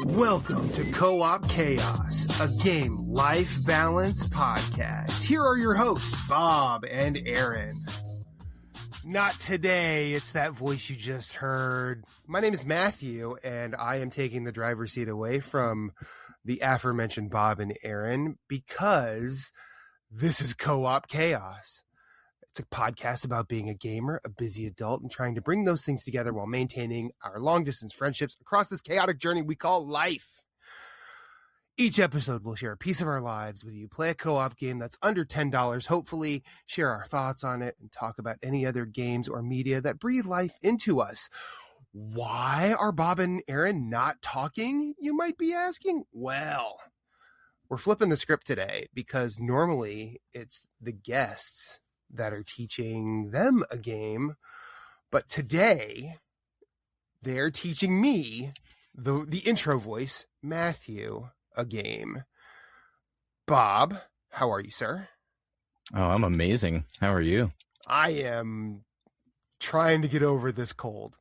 Welcome to Co-op Chaos, a game life balance podcast. Here are your hosts, Bob and Aaron. Not today, it's that voice you just heard. My name is Matthew, and I am taking the driver's seat away from the aforementioned Bob and Aaron because this is Co-op Chaos. It's a podcast about being a gamer, a busy adult, and trying to bring those things together while maintaining our long-distance friendships across this chaotic journey we call life. Each episode, we'll share a piece of our lives with you, play a co-op game that's under $10, hopefully, share our thoughts on it, and talk about any other games or media that breathe life into us. Why are Bob and Aaron not talking, you might be asking? Well, we're flipping the script today because normally it's the guests that are teaching them a game, but today they're teaching me, the intro voice, Matthew, a game. Bob, how are you, sir? Oh, I'm amazing. How are you? I am trying to get over this cold.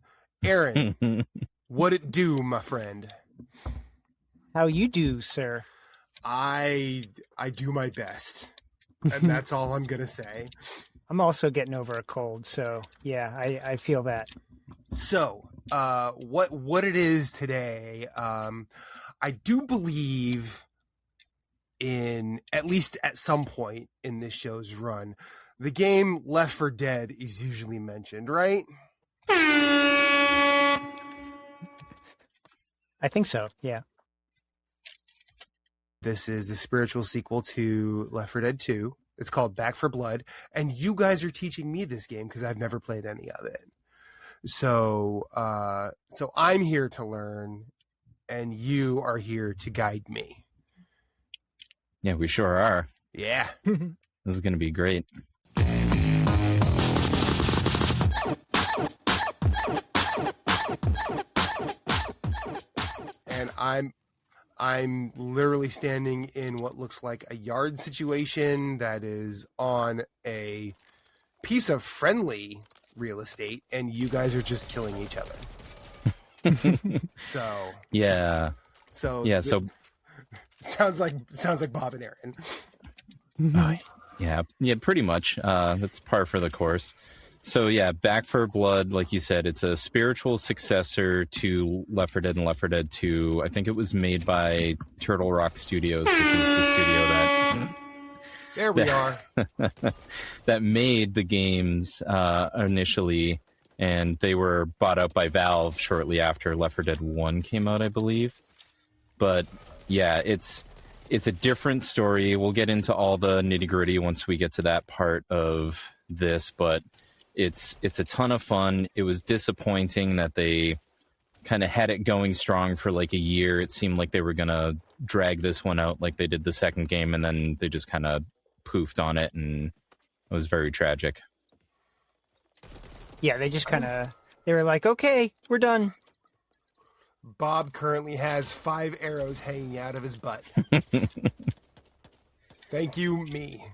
Aaron, what it do, my friend? How you do, sir? I do my best. And that's all I'm going to say. I'm also getting over a cold, so yeah, I feel that. So, what it is today, I do believe in, at least at some point in this show's run, the game Left 4 Dead is usually mentioned, right? I think so, yeah. This is a spiritual sequel to Left 4 Dead 2. It's called Back 4 Blood, and you guys are teaching me this game because I've never played any of it. So I'm here to learn, and you are here to guide me. Yeah, we sure are. Yeah. This is going to be great. And I'm literally standing in what looks like a yard situation that is on a piece of friendly real estate, and you guys are just killing each other. Yeah. So sounds like Bob and Aaron. Yeah, pretty much. That's par for the course. So yeah, Back 4 Blood, like you said, it's a spiritual successor to Left 4 Dead and Left 4 Dead 2. I think it was made by Turtle Rock Studios, which is the studio that... There we are. that made the games initially, and they were bought out by Valve shortly after Left 4 Dead 1 came out, I believe. But yeah, it's a different story. We'll get into all the nitty-gritty once we get to that part of this, but it's a ton of fun. It was disappointing that they kind of had it going strong for like a year. It seemed like they were going to drag this one out like they did the second game, and then they just kind of poofed on it, and it was very tragic. Yeah, they just they were like, okay, we're done. Bob currently has 5 arrows hanging out of his butt. Thank you, me.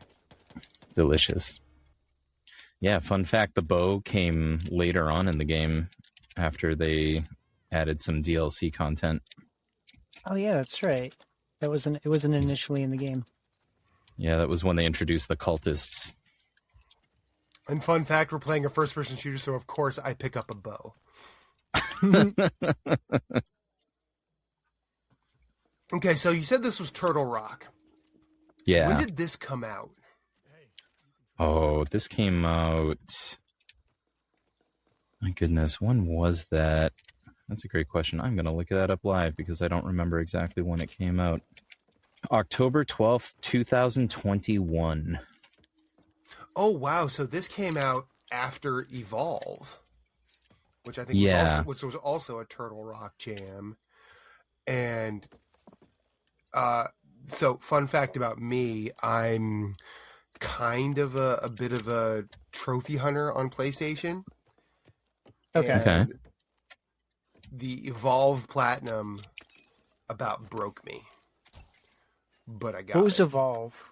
Delicious. Yeah, fun fact, the bow came later on in the game after they added some DLC content. Oh yeah, that's right. It wasn't initially in the game. Yeah, that was when they introduced the cultists. And fun fact, we're playing a first-person shooter, so of course I pick up a bow. Okay, so you said this was Turtle Rock. Yeah. When did this come out? Oh, this came out... My goodness, when was that? That's a great question. I'm going to look that up live because I don't remember exactly when it came out. October 12th, 2021. Oh, wow. So this came out after Evolve, which I think was also a Turtle Rock jam. And so fun fact about me, I'm kind of a bit of a trophy hunter on PlayStation. Okay. The Evolve Platinum about broke me. But I got it. What was Evolve?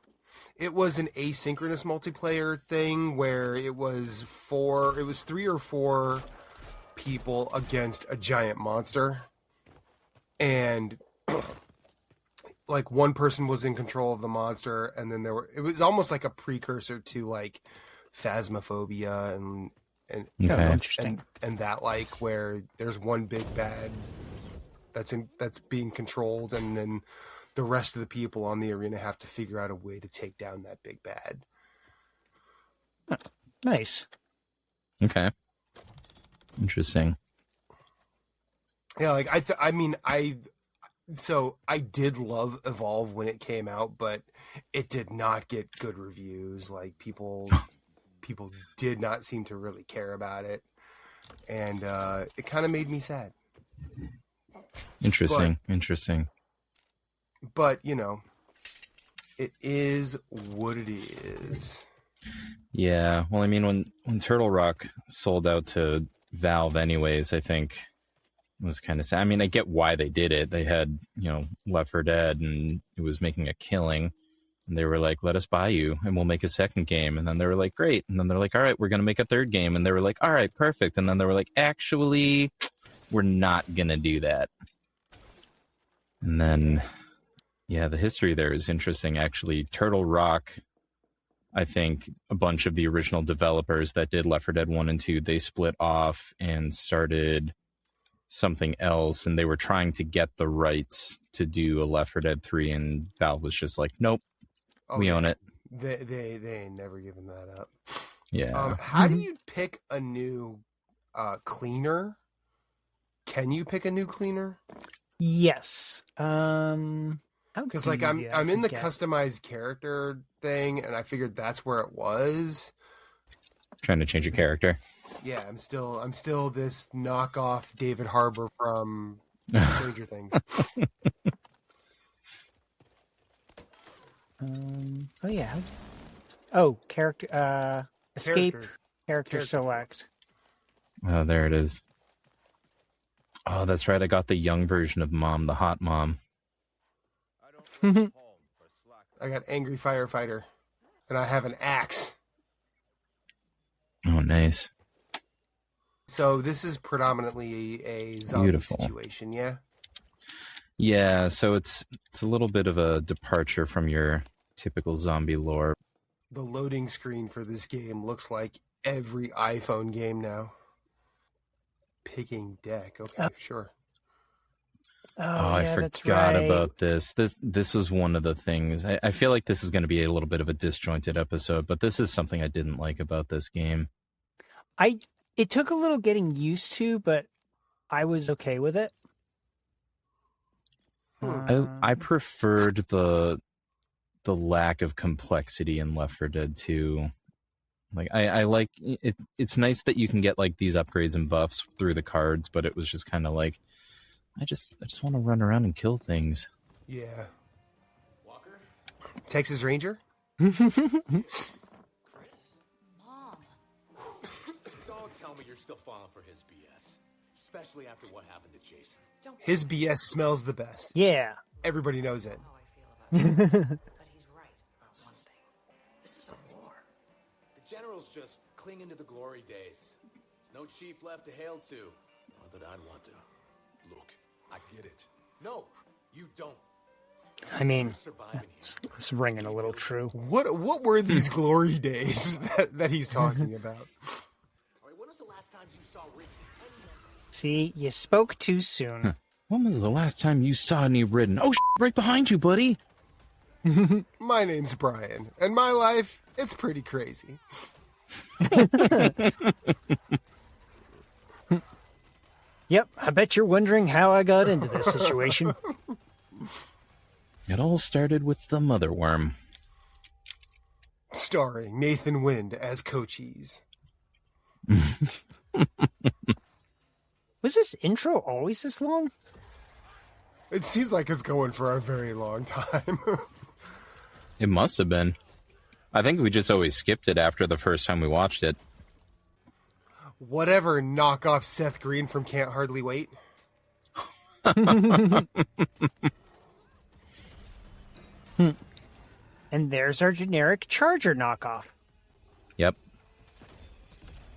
It was an asynchronous multiplayer thing where it was 3 or 4 people against a giant monster. and like one person was in control of the monster, and then it was almost like a precursor to like Phasmophobia and Interesting. and that, like, where there's one big bad that's being controlled, and then the rest of the people on the arena have to figure out a way to take down that big bad. Nice. Okay. Interesting. Yeah, like I did love Evolve when it came out, but it did not get good reviews. Like people did not seem to really care about it, and it kind of made me sad. Interesting. But you know, it is what it is. Yeah. Well, I mean, when Turtle Rock sold out to Valve, anyways, I think it was kind of sad. I mean, I get why they did it. They had, Left 4 Dead, and it was making a killing. And they were like, let us buy you, and we'll make a second game. And then they were like, great. And then they're like, all right, we're going to make a third game. And they were like, all right, perfect. And then they were like, actually, we're not going to do that. And then, yeah, the history there is interesting, actually. Turtle Rock, I think a bunch of the original developers that did Left 4 Dead 1 and 2, they split off and started something else, and they were trying to get the rights to do a Left 4 Dead 3, and Valve was just like, nope, we own it. They ain't never given that up. Yeah. How do you pick a new cleaner? Can you pick a new cleaner? Yes. Because like I'm in the customized character thing, and I figured that's where it was. Trying to change your character. Yeah, I'm still this knockoff David Harbour from Stranger Things. Oh yeah. Oh, character. Escape. Character select. Oh, there it is. Oh, that's right. I got the young version of Mom, the hot mom. I got angry firefighter, and I have an axe. Oh, nice. So this is predominantly a zombie situation, yeah? Yeah, so it's a little bit of a departure from your typical zombie lore. The loading screen for this game looks like every iPhone game now. Picking deck, okay, sure. Oh, I yeah, forgot about this. This was one of the things. I feel like this is going to be a little bit of a disjointed episode, but this is something I didn't like about this game. It took a little getting used to, but I was okay with it. I preferred the lack of complexity in Left 4 Dead 2. Like I like it. It's nice that you can get like these upgrades and buffs through the cards, but it was just kind of like I just want to run around and kill things. Yeah. Walker? Texas Ranger? Mom. Don't tell me you're still falling for his BS. Especially after what happened to Jason. His BS smells the best. Yeah. Everybody knows it. How I feel about it. But he's right about one thing. This is a war. The generals just clinging to the glory days. There's no chief left to hail to. Not that I'd want to. Look, I get it. No, you don't. I mean, You're surviving here. it's ringing a little true. What were these glory days that he's talking about? All right, when was the last time you saw Rick? See, you spoke too soon. When was the last time you saw any ridden? Oh, right behind you, buddy. My name's Brian, and my life, it's pretty crazy. Yep, I bet you're wondering how I got into this situation. It all started with the mother worm. Starring Nathan Wind as Cochise. Was this intro always this long? It seems like it's going for a very long time. It must have been. I think we just always skipped it after the first time we watched it. Whatever, knockoff Seth Green from Can't Hardly Wait. And there's our generic Charger knockoff. Yep.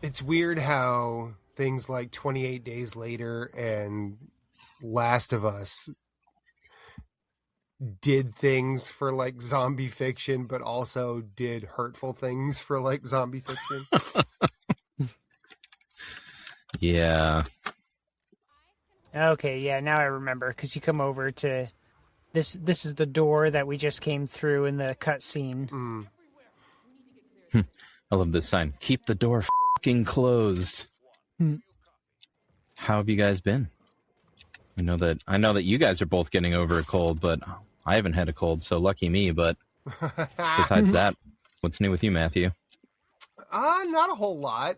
It's weird how things like 28 Days Later and Last of Us did things for like zombie fiction, but also did hurtful things for like zombie fiction. Yeah. Okay, yeah, now I remember, because you come over to this is the door that we just came through in the cutscene. I love this sign. Keep the door fucking closed. How have you guys been? I know that you guys are both getting over a cold, but I haven't had a cold, so lucky me. But besides that, what's new with you, Matthew? Not a whole lot.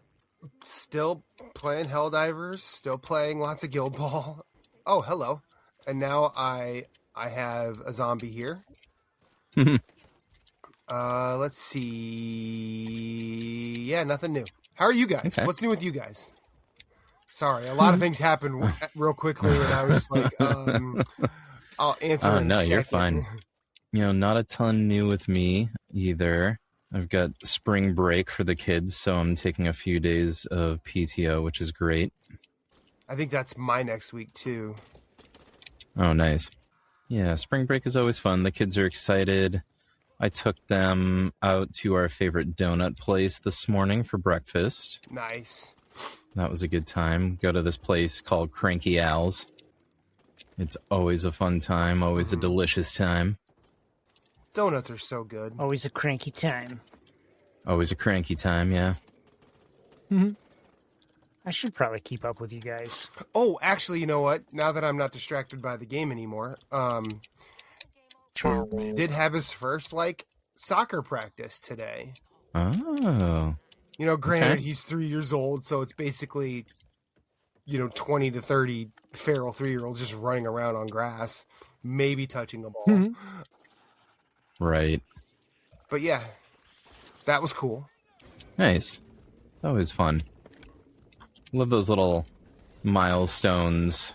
Still playing Helldivers, still playing lots of Guild Ball. Oh, hello. And now I have a zombie here. Let's see. Yeah, nothing new. How are you guys? Okay. What's new with you guys? Sorry, a lot of things happened real quickly, and I was just like, I'll answer in a second. You're fine. Not a ton new with me either. I've got spring break for the kids, so I'm taking a few days of PTO, which is great. I think that's my next week, too. Oh, nice. Yeah, spring break is always fun. The kids are excited. I took them out to our favorite donut place this morning for breakfast. Nice. That was a good time. Go to this place called Cranky Al's. It's always a fun time, always a delicious time. Donuts are so good. Always a cranky time. Always a cranky time, yeah. I should probably keep up with you guys. Oh, actually, you know what? Now that I'm not distracted by the game anymore, did have his first, soccer practice today. Oh. Granted, Okay. he's 3 years old, so it's basically, 20 to 30 feral 3-year-olds just running around on grass, maybe touching a ball. Right. But yeah, that was cool. Nice. It's always fun. Love those little milestones.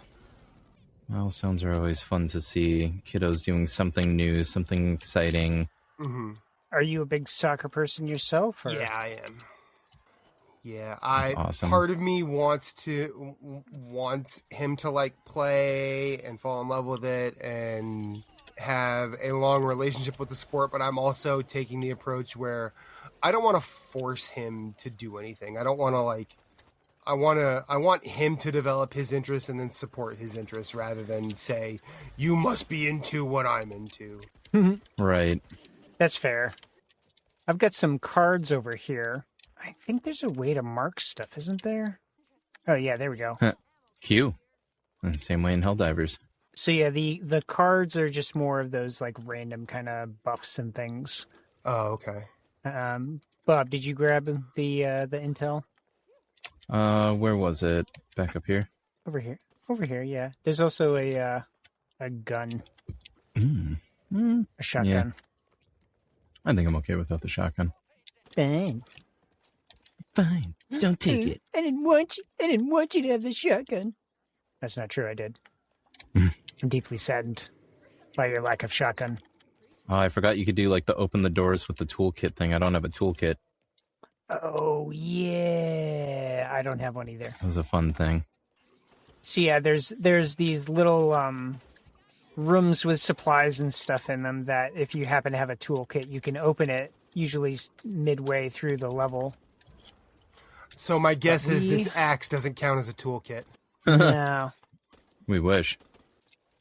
Milestones are always fun to see. Kiddos doing something new, something exciting. Mm-hmm. Are you a big soccer person yourself? Or? Yeah, I am. Yeah, That's awesome. Part of me wants him to play and fall in love with it and have a long relationship with the sport, but I'm also taking the approach where I don't want to force him to do anything. I don't want to I want him to develop his interests and then support his interests rather than say, you must be into what I'm into. Right. That's fair. I've got some cards over here. I think there's a way to mark stuff, isn't there? Oh, yeah, there we go. Q. And same way in Helldivers. So, yeah, the cards are just more of those, random kind of buffs and things. Oh, okay. Bob, did you grab the intel? Where was it? Back up here? Over here. Over here, yeah. There's also a gun. A shotgun. Yeah. I think I'm okay without the shotgun. Fine. Fine. Don't take it. I didn't want you to have the shotgun. That's not true, I did. I'm deeply saddened by your lack of shotgun. Oh, I forgot you could do the open the doors with the toolkit thing. I don't have a toolkit. Oh, yeah. I don't have one either. That was a fun thing. So, yeah, there's these little rooms with supplies and stuff in them that if you happen to have a toolkit, you can open it usually midway through the level. So my guess is this axe doesn't count as a toolkit. No. We wish.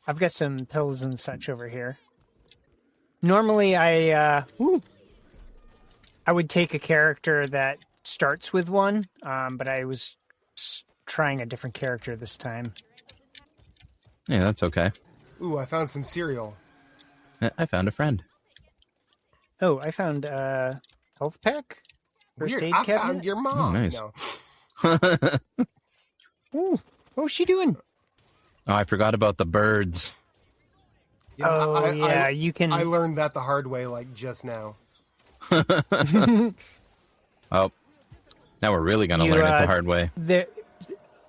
I've got some pills and such over here. Normally, I would take a character that starts with one, but I was trying a different character this time. Yeah, that's okay. Ooh, I found some cereal. I found a friend. Oh, I found a health pack? First Weird. aid I cabinet? found your mom. Oh, nice. No. Ooh, what's she doing? Oh, I forgot about the birds. Yeah, you can... I learned that the hard way, just now. Oh, now we're really gonna learn it the hard way. There,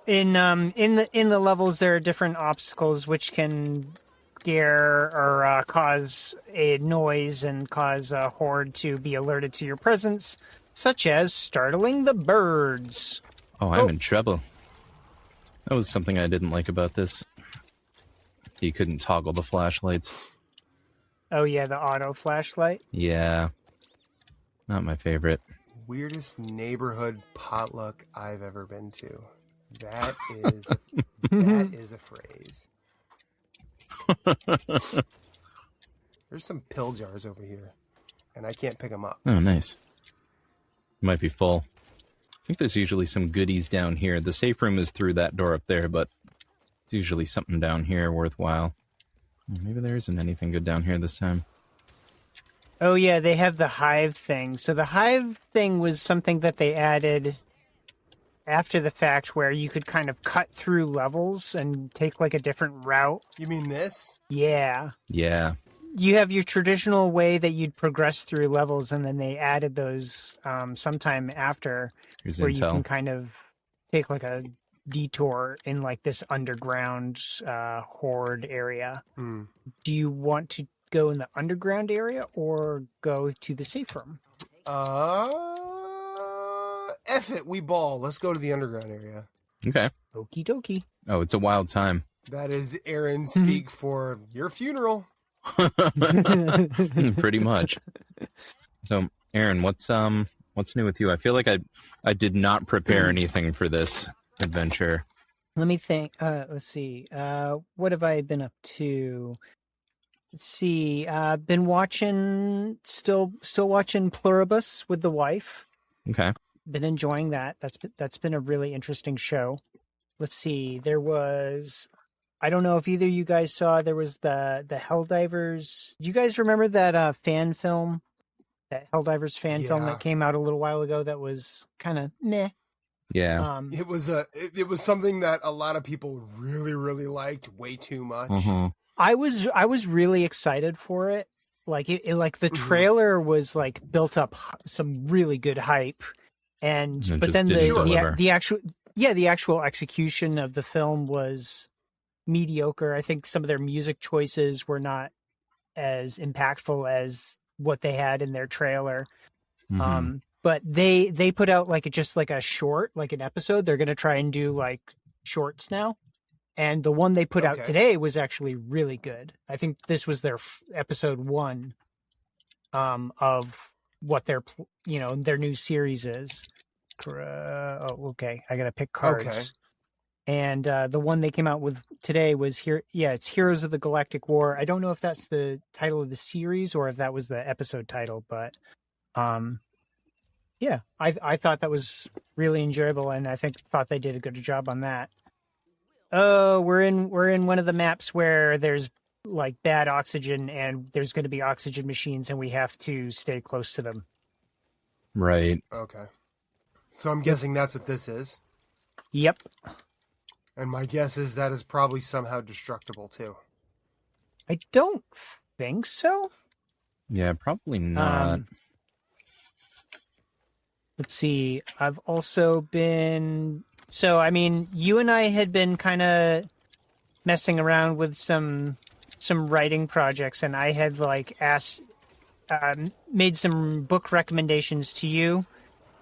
in the levels, there are different obstacles which can scare or cause a noise and cause a horde to be alerted to your presence, such as startling the birds. Oh, I'm in trouble. That was something I didn't like about this. You couldn't toggle the flashlights. Oh yeah, the auto flashlight. Yeah. Not my favorite. Weirdest neighborhood potluck I've ever been to. That is a phrase. There's some pill jars over here, and I can't pick them up. Oh, nice. Might be full. I think there's usually some goodies down here. The safe room is through that door up there, but there's usually something down here worthwhile. Maybe there isn't anything good down here this time. Oh yeah, they have the hive thing. So the hive thing was something that they added after the fact, where you could kind of cut through levels and take like a different route. You mean this? Yeah. Yeah. You have your traditional way that you'd progress through levels, and then they added those sometime after, Here's where intel. you can kind of take like a detour in like this underground horde area. Do you want to go in the underground area or go to the safe room? F it, we ball. Let's go to the underground area. Okay. Okie dokie. Oh, it's a wild time. That is Aaron speak for your funeral. Pretty much. So, Aaron, what's new with you? I feel like I did not prepare anything for this adventure. Let me think. Let's see. What have I been up to? Let's see. Been watching, still watching Pluribus with the wife. Okay. Been enjoying that. That's been a really interesting show. Let's see. There was, I don't know if either of you guys saw, there was the Helldivers. Do you guys remember that fan film? That Helldivers fan film that came out a little while ago that was kind of meh. Yeah. It was something that a lot of people really, really liked way too much. Mm-hmm. I was really excited for it. Like it like the trailer was like built up some really good hype, but then the actual execution of the film was mediocre. I think some of their music choices were not as impactful as what they had in their trailer. Mm-hmm. But they put out like a short, like an episode. They're going to try and do like shorts now. And the one they put out today was actually really good. I think this was their episode 1 of what their new series is. Okay. I got to pick cards. Okay. And the one they came out with today was here. Yeah, it's Heroes of the Galactic War. I don't know if that's the title of the series or if that was the episode title, but yeah, I thought that was really enjoyable, and I thought they did a good job on that. Oh, we're in one of the maps where there's like bad oxygen, and there's going to be oxygen machines, and we have to stay close to them. Right. Okay. So I'm guessing that's what this is. Yep. And my guess is that is probably somehow destructible too. I don't think so. Yeah, probably not. Let's see. I've also been... So, I mean, you and I had been kind of messing around with some writing projects, and I had like made some book recommendations to you.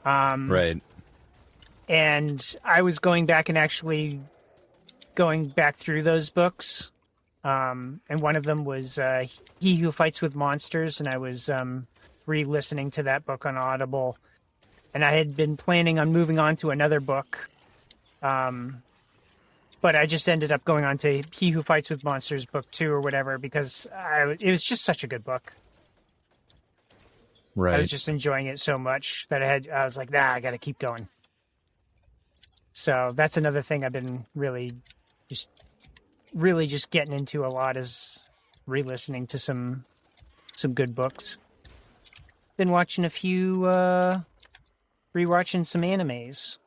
Right. And I was going back and actually going back through those books. And one of them was He Who Fights with Monsters, and I was re-listening to that book on Audible. And I had been planning on moving on to another book. But I just ended up going on to He Who Fights with Monsters book 2 or whatever, because it was just such a good book. Right. I was just enjoying it so much that I was like, nah, I got to keep going. So that's another thing I've been really just getting into a lot, is re-listening to some good books. Been watching a few, rewatching some animes.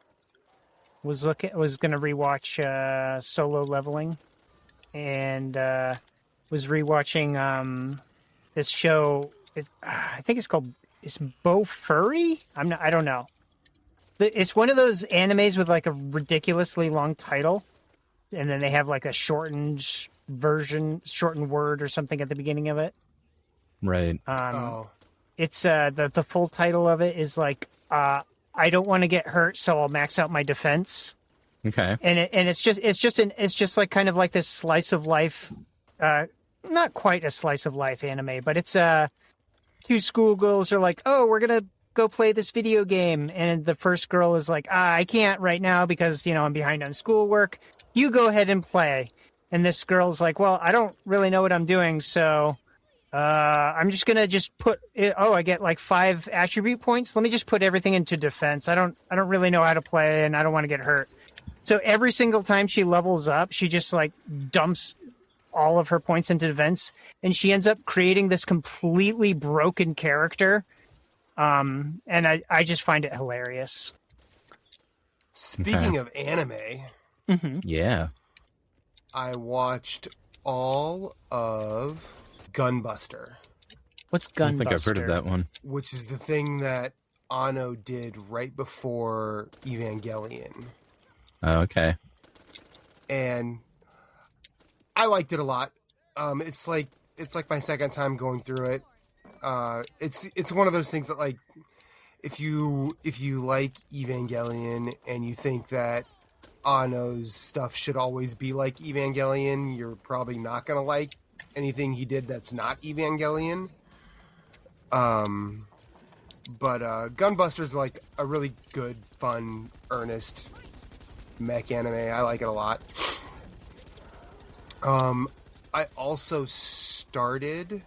Was going to rewatch Solo Leveling, and was rewatching this show. I think it's called Bo Furry. I don't know. It's one of those animes with like a ridiculously long title, and then they have like a shortened word or something at the beginning of it. Right. It's the full title of it is like I don't want to get hurt, so I'll max out my defense. Okay. And it's just like kind of like this slice of life not quite a slice of life anime, but it's two schoolgirls are like, oh, we're gonna go play this video game, and the first girl is like, I can't right now because I'm behind on schoolwork. You go ahead and play. And this girl's like, well, I don't really know what I'm doing, so I'm just gonna put it. Oh, I get like 5 attribute points. Let me just put everything into defense. I don't really know how to play, and I don't want to get hurt. So every single time she levels up, she just like dumps all of her points into defense, and she ends up creating this completely broken character. And I just find it hilarious. Speaking of anime, Yeah. I watched all of Gunbuster, What's I Gunbuster? don't think I've heard of that one. which is the thing that Anno did right before Evangelion. Oh, okay. And I liked it a lot. It's like my second time going through it. It's one of those things that, like, if you like Evangelion and you think that Anno's stuff should always be like Evangelion, you're probably not gonna like anything he did that's not Evangelion. But Gunbuster's like a really good, fun, earnest mech anime. I like it a lot. I also started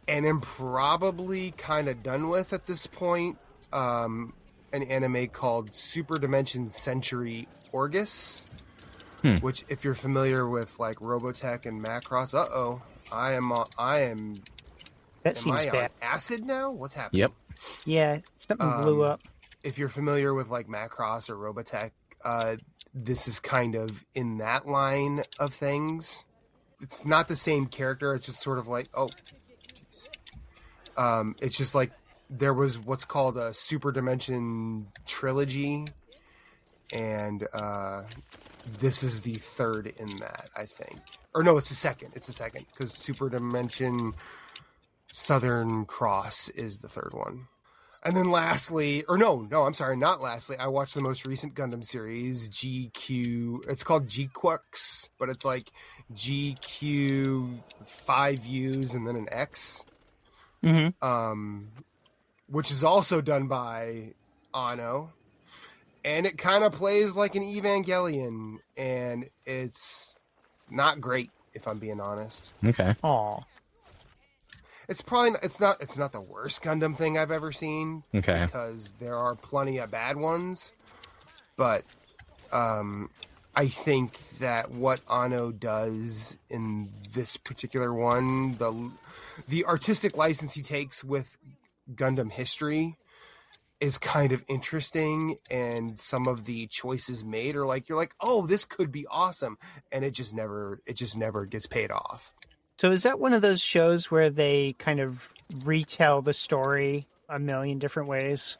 and am probably kind of done with at this point an anime called Super Dimension Century Orgus, which, if you're familiar with like Robotech and Macross, I am. That Am seems I on bad. acid now? What's happening? Yep. Yeah, something blew up. If you're familiar with like Macross or Robotech, this is kind of in that line of things. It's not the same character. It's just sort of like, it's just like there was what's called a Super Dimension trilogy, and this is the third in that, I think. Or no, it's the second. It's the second, because Super Dimension Southern Cross is the third one. And then lastly, or no, I'm sorry, not lastly, I watched the most recent Gundam series, GQ. It's called GQux, but it's like GQ 5 U's and then an X. Which is also done by Anno. And it kind of plays like an Evangelion, and it's not great, if I'm being honest. Okay. Aw. It's probably it's not the worst Gundam thing I've ever seen. Okay. Because there are plenty of bad ones, but I think that what Anno does in this particular one, the artistic license he takes with Gundam history, is kind of interesting, and some of the choices made are like, you're like, oh, this could be awesome, and it just never gets paid off. So is that one of those shows where they kind of retell the story a million different ways?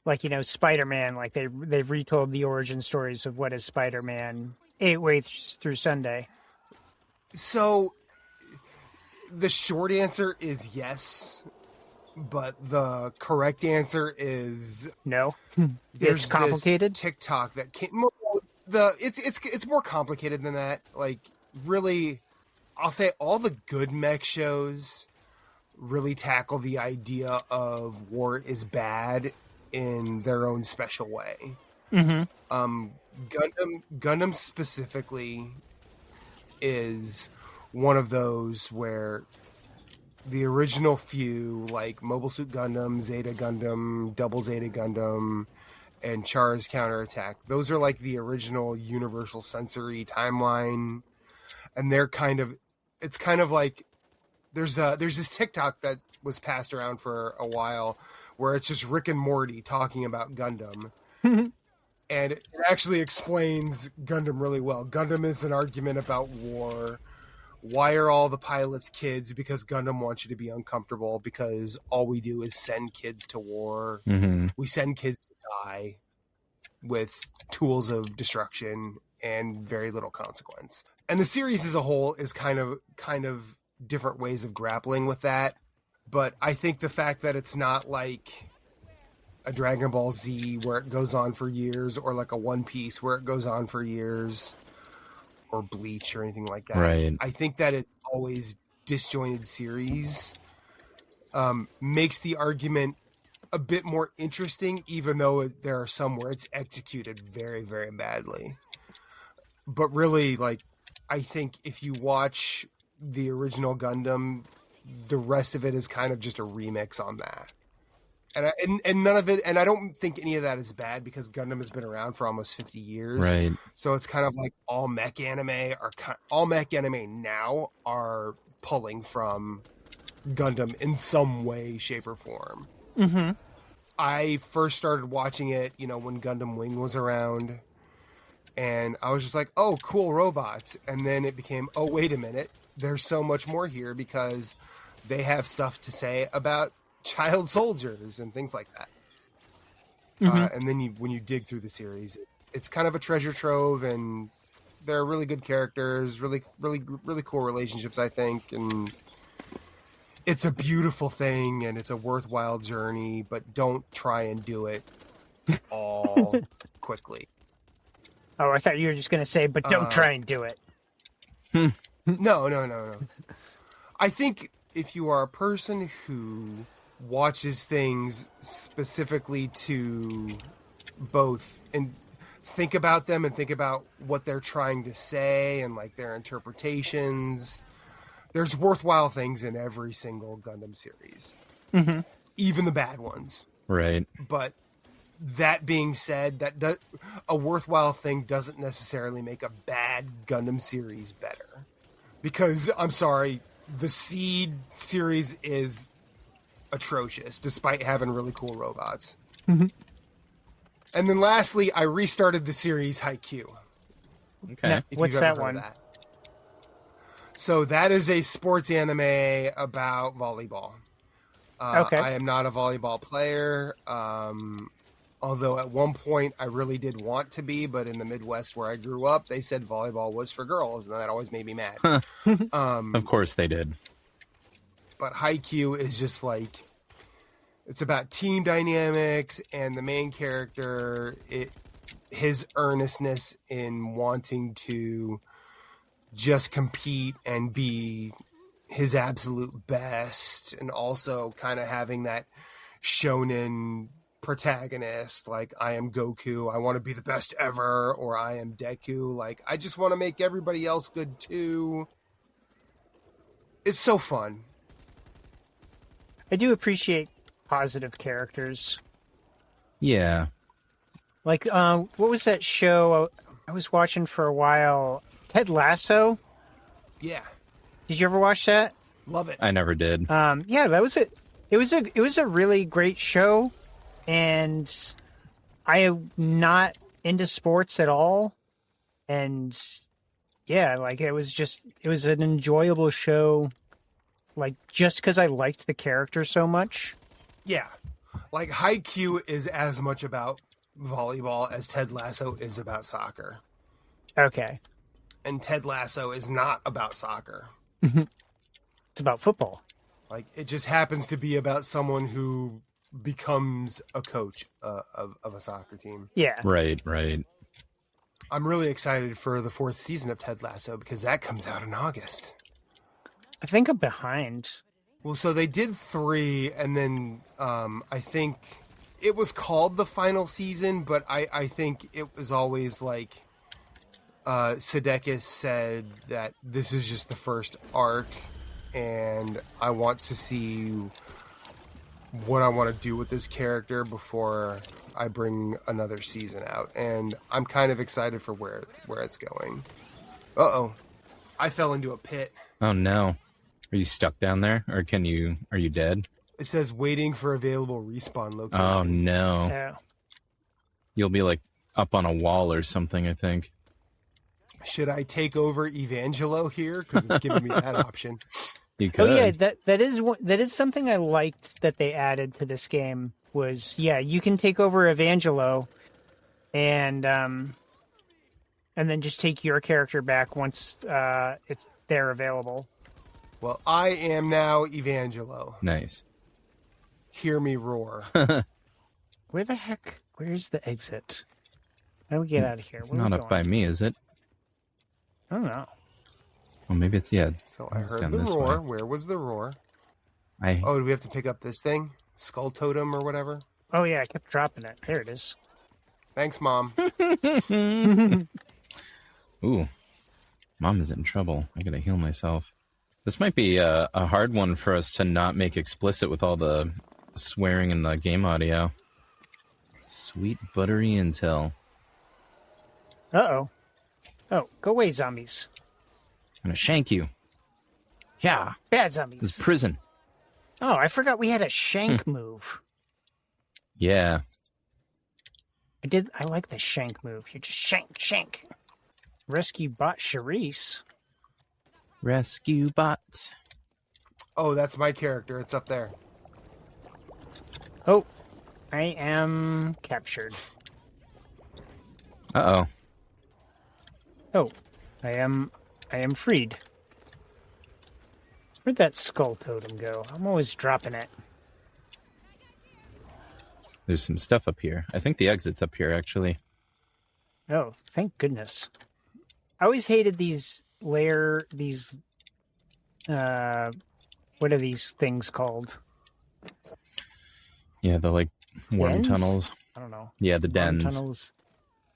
Like, Spider-Man, like they've retold the origin stories of what is Spider-Man 8 ways through Sunday. So the short answer is yes, but the correct answer is No? there's It's complicated? this TikTok that came. It's more complicated than that. Like, really, I'll say all the good mech shows really tackle the idea of war is bad in their own special way. Gundam specifically is one of those where the original few, like Mobile Suit Gundam, Zeta Gundam, Double Zeta Gundam, and Char's Counterattack, those are like the original Universal Sensory timeline, and it's kind of like there's this TikTok that was passed around for a while where it's just Rick and Morty talking about Gundam. And it actually explains Gundam really well. Gundam is an argument about war. Why are all the pilots kids? Because Gundam wants you to be uncomfortable, because all we do is send kids to war. We send kids to die with tools of destruction and very little consequence. And the series as a whole is kind of different ways of grappling with that. But I think the fact that it's not like a Dragon Ball Z where it goes on for years, or like a One Piece where it goes on for years, or Bleach or anything like that. Right. I think that it's always disjointed series makes the argument a bit more interesting, even though there are some where it's executed very, very badly. But really, like, I think if you watch the original Gundam, the rest of it is kind of just a remix on that. And none of it, and I don't think any of that is bad because Gundam has been around for almost 50 years. Right. So it's kind of like all mech anime now are pulling from Gundam in some way, shape, or form. Mm-hmm. I first started watching it, when Gundam Wing was around, and I was just like, oh, cool robots. And then it became, oh, wait a minute, there's so much more here because they have stuff to say about child soldiers and things like that. Mm-hmm. And then when you dig through the series, it's kind of a treasure trove, and there are really good characters, really, really, really cool relationships, I think, and it's a beautiful thing, and it's a worthwhile journey, but don't try and do it all quickly. Oh, I thought you were just going to say, but don't try and do it. No. I think if you are a person who watches things specifically to both and think about them and think about what they're trying to say and like their interpretations, there's worthwhile things in every single Gundam series, even the bad ones. Right. But that being said, a worthwhile thing doesn't necessarily make a bad Gundam series better. Because, I'm sorry, the Seed series is atrocious, despite having really cool robots. Mm-hmm. And then lastly, I restarted the series Haikyuu. Okay. No. If What's you've ever that heard one? of that. So that is a sports anime about volleyball. Okay. I am not a volleyball player, although at one point I really did want to be, but in the Midwest where I grew up, they said volleyball was for girls, and that always made me mad. Of course they did. But Haikyuu is just like, it's about team dynamics, and the main character, his earnestness in wanting to just compete and be his absolute best, and also kind of having that shonen protagonist, like, I am Goku, I want to be the best ever, or I am Deku, like, I just want to make everybody else good too. It's so fun. I do appreciate positive characters. Yeah. Like, what was that show I was watching for a while? Ted Lasso? Yeah. Did you ever watch that? Love it. I never did. Yeah, that was it. It was a really great show, and I am not into sports at all. And yeah, like it was an enjoyable show, like just because I liked the character so much. Yeah. Like, Haikyuu is as much about volleyball as Ted Lasso is about soccer. Okay. And Ted Lasso is not about soccer. It's about football. Like, it just happens to be about someone who becomes a coach of a soccer team. Yeah. Right. I'm really excited for the 4th season of Ted Lasso because that comes out in August. I think I'm behind. Well, so they did 3, and then I think it was called the final season, but I think it was always like Sudeikis said that this is just the first arc, and I want to see what I want to do with this character before I bring another season out. And I'm kind of excited for where it's going. Uh-oh. I fell into a pit. Oh no. Are you stuck down there, or are you dead? It says waiting for available respawn location. Oh no. Yeah. You'll be like up on a wall or something, I think. Should I take over Evangelo here? Because it's giving me that option. You could. Oh yeah, that is something I liked that they added to this game was, yeah, you can take over Evangelo and then just take your character back once they're available. Well, I am now Evangelo. Nice. Hear me roar. Where's the exit? How do we get out of here? It's not up by me, is it? I don't know. Well, maybe it's, yeah. So I it's heard down the this roar. way. Where was the roar? I Oh, do we have to pick up this thing? Skull totem or whatever? Oh, yeah, I kept dropping it. There it is. Thanks, Mom. Ooh. Mom is in trouble. I gotta heal myself. This might be a hard one for us to not make explicit with all the swearing in the game audio. Sweet buttery intel. Uh-oh. Oh, go away, zombies. I'm gonna shank you. Yeah. Bad This zombies. is prison. Oh, I forgot we had a shank move. Yeah. I like the shank move. You just shank. Rescue bot Charisse. Rescue bot. Oh, that's my character. It's up there. Oh, I am captured. Uh-oh. Oh, I am freed. Where'd that skull totem go? I'm always dropping it. There's some stuff up here. I think the exit's up here, actually. Oh, thank goodness. I always hated these what are these things called? Yeah, the, like, worm Dens? tunnels. I don't know. Yeah, the Worm dens. tunnels.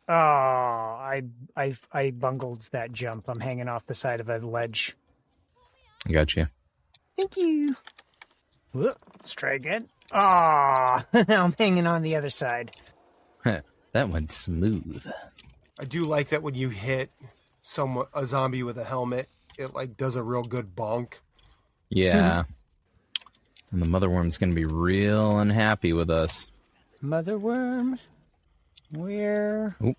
Oh, I bungled that jump. I'm hanging off the side of a ledge. I got you. Thank you. Whoop, let's try again. Ah, now I'm hanging on the other side. That went smooth. I do like that when you hit a zombie with a helmet, it like does a real good bonk. Yeah. And the mother worm's gonna be real unhappy with us. Mother worm, where Oop.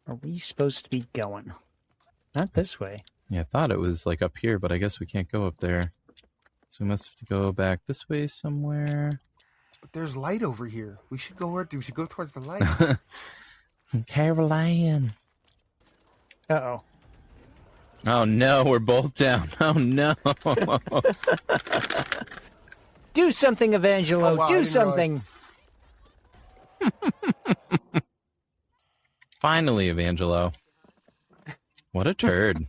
are we supposed to be going? Not this way. Yeah, I thought it was like up here, but I guess we can't go up there. So we must have to go back this way somewhere. But there's light over here. We should go towards the light. Caroline. Uh-oh. Oh no, we're both down. Oh no. Do something, Evangelo. Oh, wow, I Do didn't something. Finally, Evangelo. What a turd.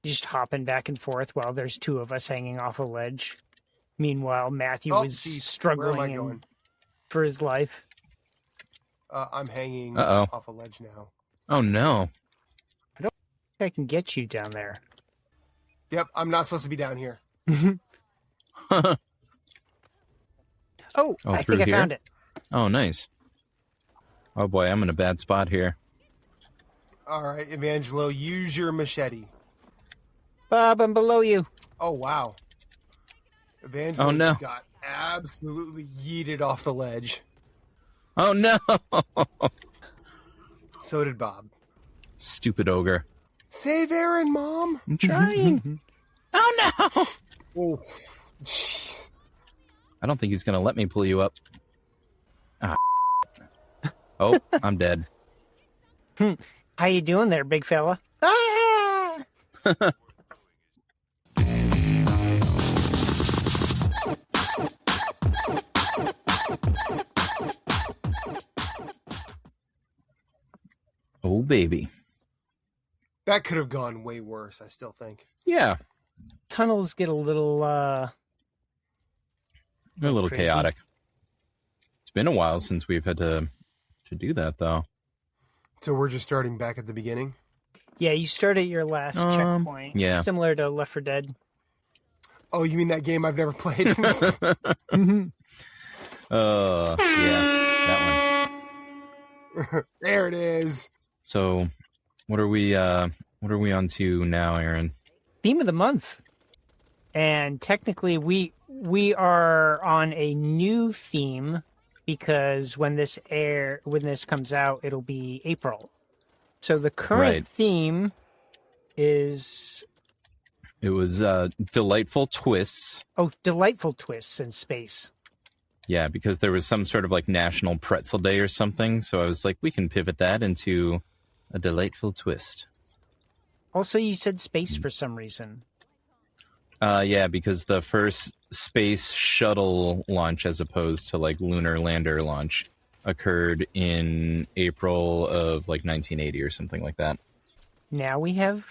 Just hopping back and forth while there's two of us hanging off a ledge. Meanwhile, Matthew Oh, was geez. Where am I struggling going? for his life. I'm hanging Uh-oh. off a ledge now. Oh no. I can get you down there. Yep, I'm not supposed to be down here. Oh, I through think I here? found it. Oh, nice. Oh boy, I'm in a bad spot here. All right, Evangelo, use your machete. Bob, I'm below you. Oh, wow. Evangelo Oh, no. just got absolutely yeeted off the ledge. Oh no. So did Bob. Stupid ogre. Save Aaron, Mom! I'm trying. Oh no. Oh, jeez. I don't think he's gonna let me pull you up. Ah. Oh, I'm dead. How you doing there, big fella? Ah! Oh baby. That could have gone way worse, I still think. Yeah. Tunnels get a little, They're a little crazy. chaotic. It's been a while since we've had to do that though. So we're just starting back at the beginning? Yeah, you start at your last checkpoint. yeah. Similar to Left 4 Dead. Oh, you mean that game I've never played? Yeah, that one. There it is. So, what are we on to now, Aaron? Theme of the month. And technically we are on a new theme because when this comes out, it'll be April. So the current Right. theme is It was delightful twists. delightful twists in space. Yeah, because there was some sort of like National Pretzel Day or something. So I was like, we can pivot that into a delightful twist. Also, you said space for some reason. Yeah, because the first space shuttle launch, as opposed to like lunar lander launch, occurred in April of like 1980 or something like that. now we have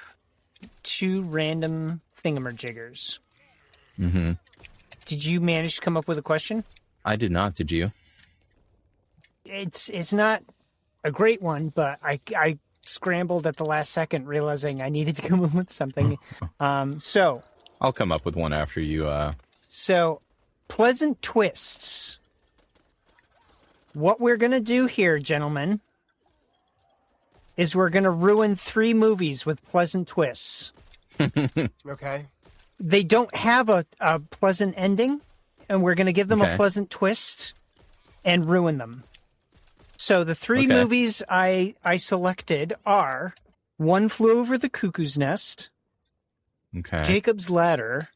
2 random thingamajiggers. Mm-hmm. Did you manage to come up with a question? I did not. Did you? It's not a great one, but I scrambled at the last second, realizing I needed to come up with something. So I'll come up with one after you. So, pleasant twists. What we're going to do here, gentlemen, is we're going to ruin 3 movies with pleasant twists. Okay. They don't have a pleasant ending, and we're going to give them a pleasant twist and ruin them. So the 3 movies I selected are One Flew Over the Cuckoo's Nest, Jacob's Ladder,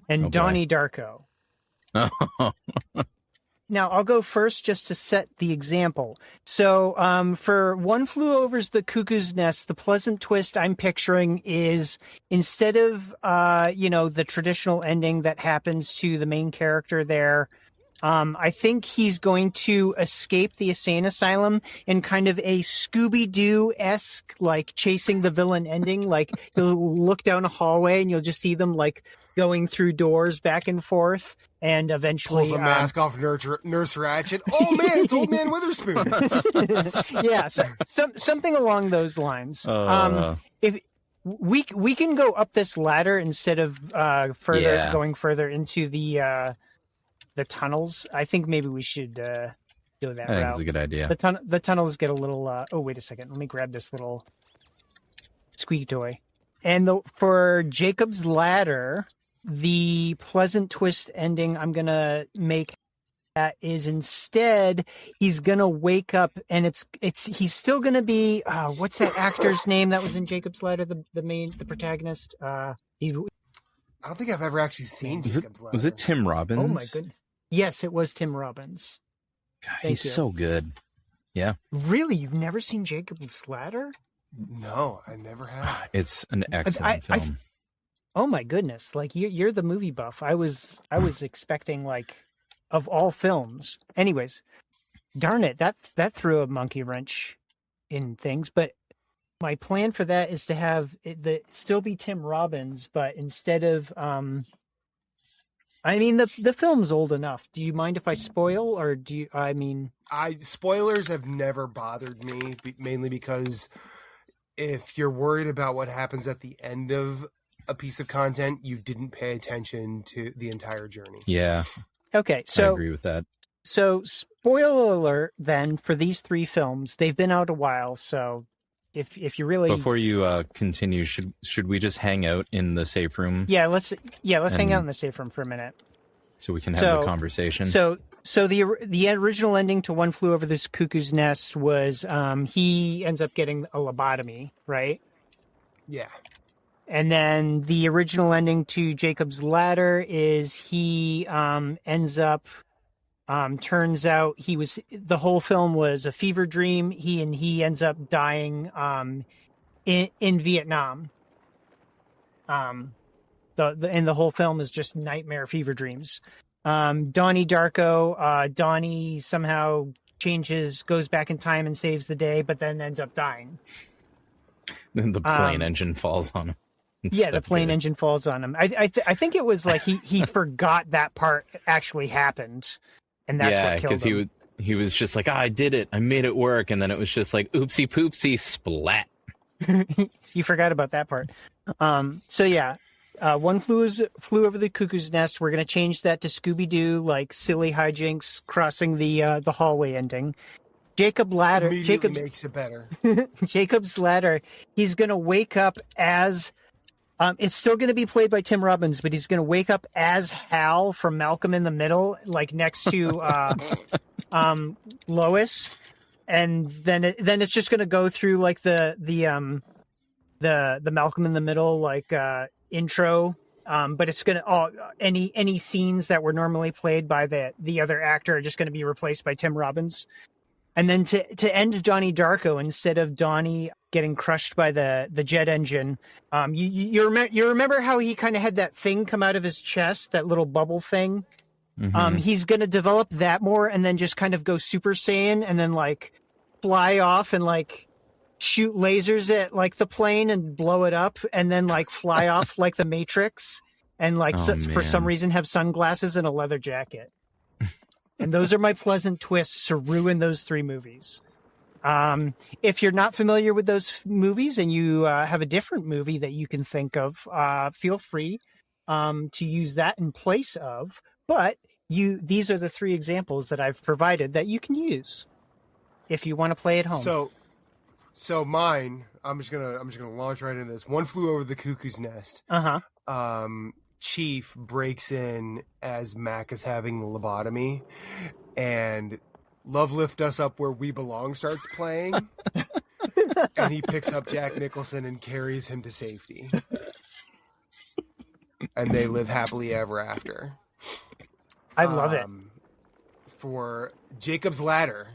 and Donnie Darko. Now, I'll go first just to set the example. So for One Flew Over the Cuckoo's Nest, the pleasant twist I'm picturing is instead of, the traditional ending that happens to the main character there, I think he's going to escape the insane asylum in kind of a Scooby-Doo-esque, like, chasing the villain ending. Like, you'll look down a hallway and you'll just see them, like, going through doors back and forth. And eventually pulls a mask off Nurse Ratched. Oh man, it's Old Man Witherspoon. Yeah, something along those lines. If we can go up this ladder instead of going further into the tunnels. I think maybe we should go that route. I think it's a good idea. The tunnels get a little. Oh, wait a second. Let me grab this little squeaky toy. And for Jacob's Ladder, the pleasant twist ending I'm going to make that is instead he's going to wake up and he's still going to be what's that actor's name that was in Jacob's Ladder, the protagonist? I don't think I've ever actually seen Jacob's Ladder. Was it Tim Robbins? Oh my goodness. Yes, it was Tim Robbins. God, he's so good. Yeah. Really? You've never seen Jacob's Ladder? No, I never have. It's an excellent film. Oh my goodness! Like you're the movie buff. I was expecting, like, of all films. Anyways, darn it, that threw a monkey wrench in things. But my plan for that is to have it still be Tim Robbins, but instead of the film's old enough. Do you mind if I spoil, or do you? Spoilers have never bothered me, mainly because if you're worried about what happens at the end of a piece of content, you didn't pay attention to the entire journey. Yeah. Okay, so I agree with that. So, spoiler alert then for these 3 films. They've been out a while, so if you really before you continue, should we just hang out in the safe room? Yeah, let's hang out in the safe room for a minute, so we can have the conversation. So the original ending to One Flew Over the Cuckoo's Nest was he ends up getting a lobotomy, right? Yeah. And then the original ending to Jacob's Ladder is he ends up, turns out the whole film was a fever dream. He ends up dying in Vietnam. And the whole film is just nightmare fever dreams. Donnie Darko, Donnie somehow goes back in time and saves the day, but then ends up dying. Then the plane engine falls on him. Yeah, the plane engine falls on him. I think it was like he forgot that part actually happened, and that's what killed him. Yeah, because he was just like, I did it, I made it work, and then it was just like, oopsie poopsie, splat. You forgot about that part. So yeah, One Flew Over the Cuckoo's Nest. We're gonna change that to Scooby-Doo, like silly hijinks crossing the hallway ending. Jacob's Ladder makes it better. Jacob's Ladder. He's gonna wake up as. It's still going to be played by Tim Robbins, but he's going to wake up as Hal from Malcolm in the Middle, like next to Lois, and then it's just going to go through like the Malcolm in the Middle like intro, but it's going to any scenes that were normally played by the other actor are just going to be replaced by Tim Robbins. And then to end Donnie Darko, instead of Donnie getting crushed by the jet engine, you remember how he kind of had that thing come out of his chest, that little bubble thing? Mm-hmm. He's going to develop that more and then just kind of go Super Saiyan and then like fly off and like shoot lasers at like the plane and blow it up, and then like fly off like the Matrix, and like for some man. reason have sunglasses and a leather jacket. And those are my pleasant twists to ruin those 3 movies. If you're not familiar with those movies and you have a different movie that you can think of, feel free to use that in place of. But these are the 3 examples that I've provided that you can use if you want to play at home. So mine, I'm just gonna launch right into this. One Flew Over the Cuckoo's Nest. Chief breaks in as Mac is having the lobotomy, and Love Lift Us Up Where We Belong starts playing, and he picks up Jack Nicholson and carries him to safety. And they live happily ever after. I love it. For Jacob's Ladder,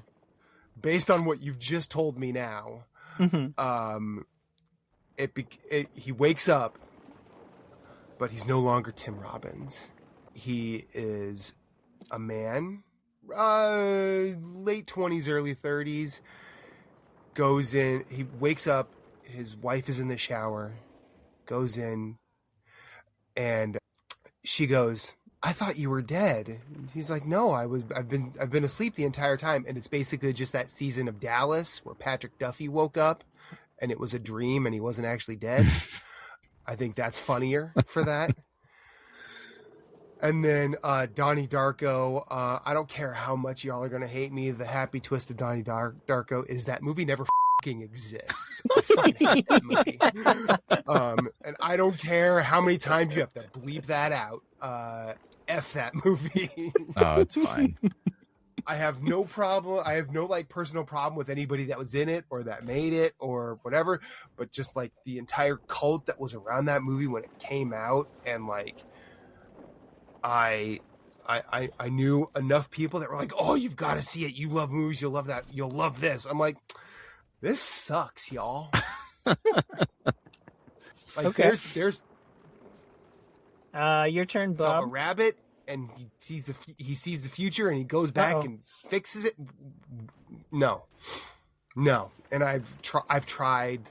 based on what you've just told me now, he wakes up, but he's no longer Tim Robbins. He is a man, late 20s, early 30s, goes in, he wakes up, his wife is in the shower, goes in, and she goes, "I thought you were dead." He's like, "No, I've been asleep the entire time." And it's basically just that season of Dallas where Patrick Duffy woke up and it was a dream and he wasn't actually dead. I think that's funnier for that. And then Donnie Darko, I don't care how much y'all are going to hate me, the happy twist of Donnie Darko is that movie never fucking exists. I fucking hate that movie. And I don't care how many times you have to bleep that out. F that movie. Oh, it's fine. I have no problem. I have no personal problem with anybody that was in it or that made it or whatever, but just like the entire cult that was around that movie when it came out, and I knew enough people that were like, "Oh, you've got to see it. You love movies. You'll love that. You'll love this." I'm like, this sucks, y'all. Okay. There's your turn, Bob. a rabbit, and he sees the future, and he goes back and fixes it. No, and I've tried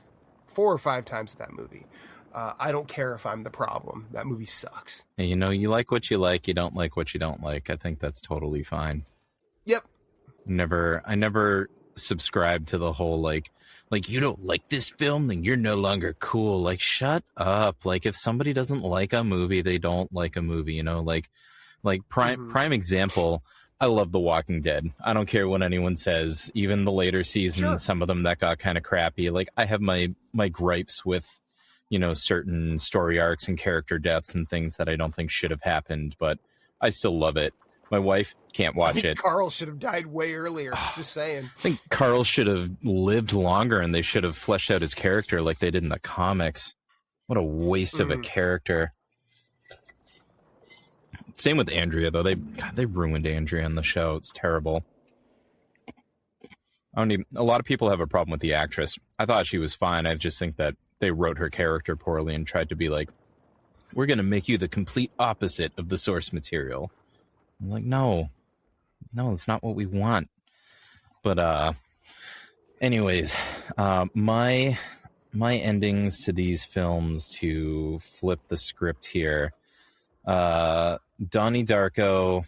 4 or 5 times with that movie. I don't care if I'm the problem. That movie sucks. And you like what you like. You don't like what you don't like. I think that's totally fine. Yep. I never subscribed to the whole like you don't like this film, then you're no longer cool. Like, shut up. Like, if somebody doesn't like a movie, they don't like a movie. Prime example. I love The Walking Dead. I don't care what anyone says. Even the later seasons, some of them that got kind of crappy. Like, I have my gripes with, certain story arcs and character deaths and things that I don't think should have happened, but I still love it. My wife can't watch it. Carl should have died way earlier. Just saying. I think Carl should have lived longer, and they should have fleshed out his character like they did in the comics. What a waste of a character. Same with Andrea, though. They ruined Andrea on the show. It's terrible. A lot of people have a problem with the actress. I thought she was fine. I just think that they wrote her character poorly and tried to be like, we're going to make you the complete opposite of the source material. I'm like, no, it's not what we want. But anyways, my endings to these films, to flip the script here, Donnie Darko.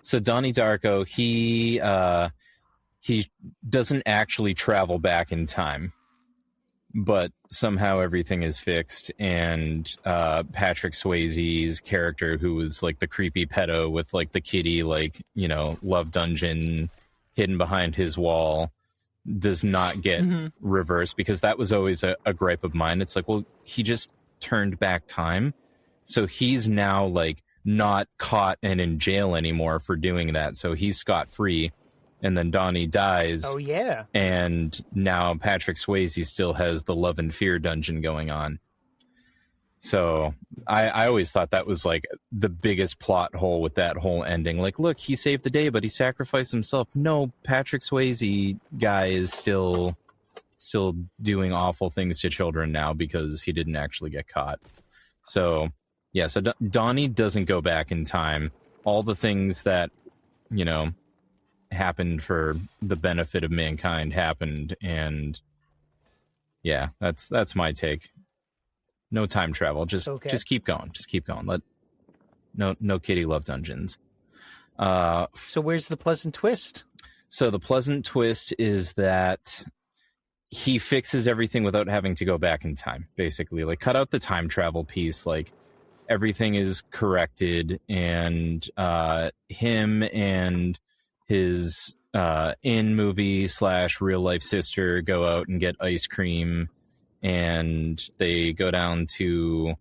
So Donnie Darko, he doesn't actually travel back in time, but somehow everything is fixed, and Patrick Swayze's character, who was like the creepy pedo with like the kitty, love dungeon hidden behind his wall, does not get reversed, because that was always a gripe of mine. It's like, well, he just turned back time, so he's now like not caught and in jail anymore for doing that, so he's scot-free. And then Donnie dies. Oh, yeah. And now Patrick Swayze still has the Love and Fear dungeon going on. So I always thought that was like the biggest plot hole with that whole ending. Like, look, he saved the day, but he sacrificed himself. No, Patrick Swayze guy is still doing awful things to children now because he didn't actually get caught. So, yeah, so Donnie doesn't go back in time. All the things that, happened for the benefit of mankind happened, and yeah, that's my take. No time travel. Just keep going. Just keep going. No kitty love dungeons. So where's the pleasant twist? So the pleasant twist is that he fixes everything without having to go back in time, basically. Like, cut out the time travel piece. Like, everything is corrected, and him and his in-movie / real-life sister go out and get ice cream, and they go down to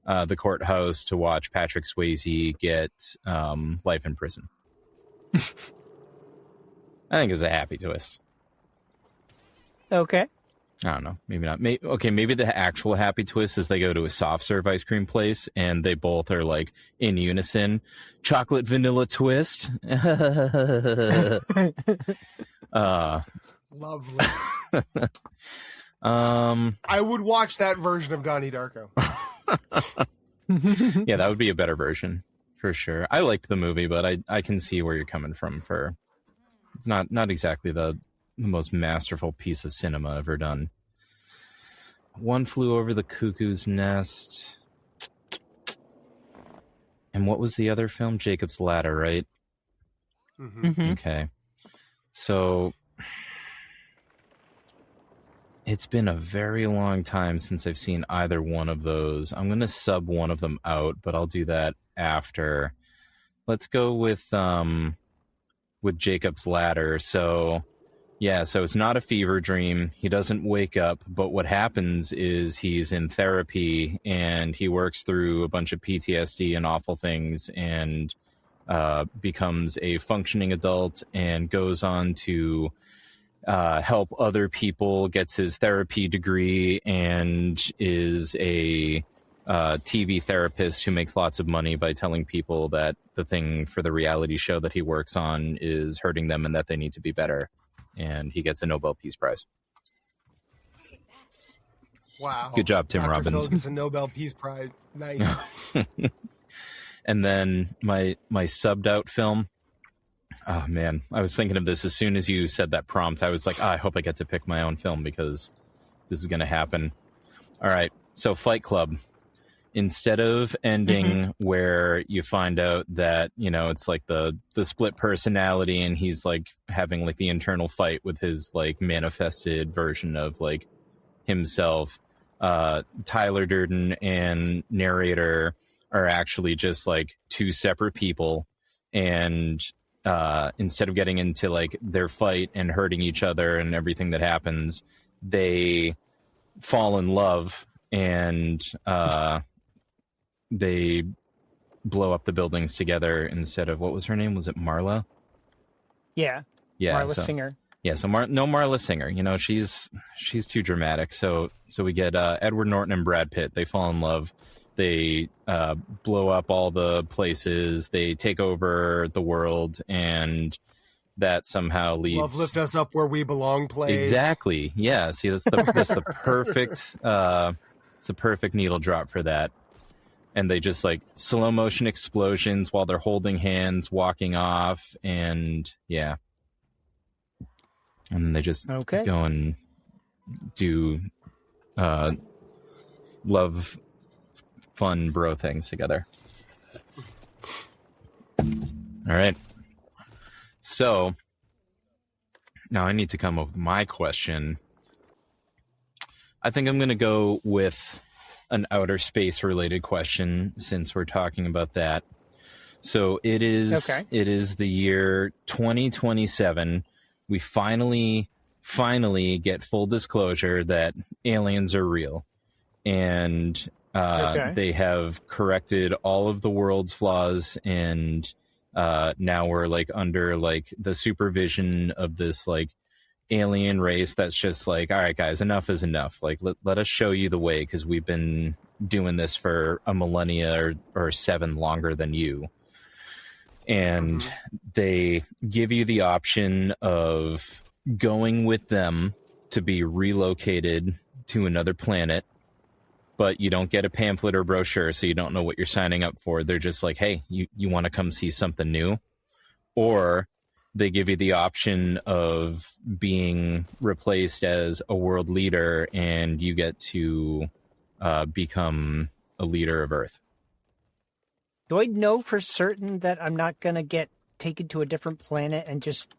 the courthouse to watch Patrick Swayze get life in prison. I think it's a happy twist. Okay. I don't know. Maybe not. Maybe the actual happy twist is they go to a soft serve ice cream place and they both are like in unison. Chocolate vanilla twist. Lovely. I would watch that version of Donnie Darko. Yeah, that would be a better version for sure. I liked the movie, but I can see where you're coming from. It's not exactly the most masterful piece of cinema ever done. One Flew Over the Cuckoo's Nest. And what was the other film? Jacob's Ladder, right? Mm-hmm. Okay. So it's been a very long time since I've seen either one of those. I'm going to sub one of them out, but I'll do that after. Let's go with Jacob's Ladder. So it's not a fever dream. He doesn't wake up, but what happens is he's in therapy and he works through a bunch of PTSD and awful things and becomes a functioning adult and goes on to help other people, gets his therapy degree, and is a TV therapist who makes lots of money by telling people that the thing for the reality show that he works on is hurting them and that they need to be better. And he gets a Nobel Peace Prize. Wow. Good job, Tim Dr. Robbins. Phil gets a Nobel Peace Prize. Nice. And then my subbed out film. Oh, man. I was thinking of this as soon as you said that prompt. I was like, I hope I get to pick my own film because this is going to happen. All right. So Fight Club. Instead of ending where you find out that, it's like the split personality and he's like having like the internal fight with his like manifested version of like himself, Tyler Durden and narrator are actually just like two separate people. And instead of getting into like their fight and hurting each other and everything that happens, they fall in love and they blow up the buildings together instead of, what was her name? Was it Marla? Yeah. Marla Singer. Yeah. So no Marla Singer, she's too dramatic. So we get Edward Norton and Brad Pitt. They fall in love. They blow up all the places. They take over the world, and that somehow leads. Love Lift Us Up Where We Belong plays. Exactly. Yeah. See, that's the perfect. It's the perfect needle drop for that. And they just like slow motion explosions while they're holding hands, walking off, and yeah. And then they just go and do love, fun bro things together. All right. So now I need to come up with my question. I think I'm going to go with an outer space related question since we're talking about that. So it is the year 2027. We finally get full disclosure that aliens are real, and they have corrected all of the world's flaws, and now we're like under like the supervision of this like alien race that's just like, all right, guys, enough is enough. Like, let us show you the way, because we've been doing this for a millennia or 7 longer than you. And they give you the option of going with them to be relocated to another planet, but you don't get a pamphlet or brochure, so you don't know what you're signing up for. They're just like, hey, you want to come see something new? Or they give you the option of being replaced as a world leader, and you get to become a leader of Earth. Do I know for certain that I'm not going to get taken to a different planet and just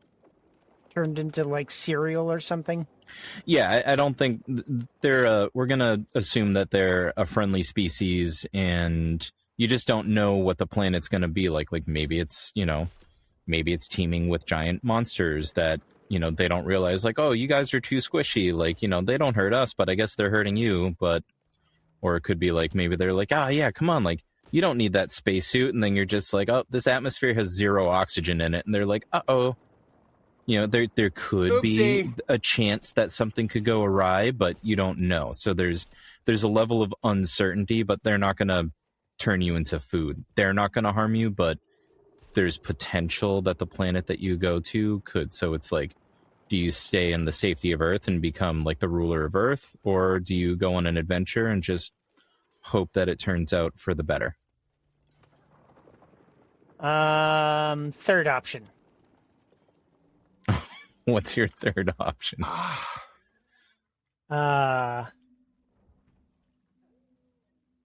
turned into, like, cereal or something? Yeah, I don't think they're. We're gonna assume that they're a friendly species, and you just don't know what the planet's gonna be like. Like maybe it's maybe it's teeming with giant monsters that they don't realize. Like, oh, you guys are too squishy. Like they don't hurt us, but I guess they're hurting you. But or it could be like maybe they're like, yeah, come on, like you don't need that spacesuit, and then you're just like, oh, this atmosphere has 0 oxygen in it, and they're like, uh-oh. There could Oopsie. be a chance that something could go awry, but you don't know. So there's a level of uncertainty, but they're not going to turn you into food. They're not going to harm you, but there's potential that the planet that you go to could. So it's like, do you stay in the safety of Earth and become like the ruler of Earth, or do you go on an adventure and just hope that it turns out for the better? Third option. What's your third option?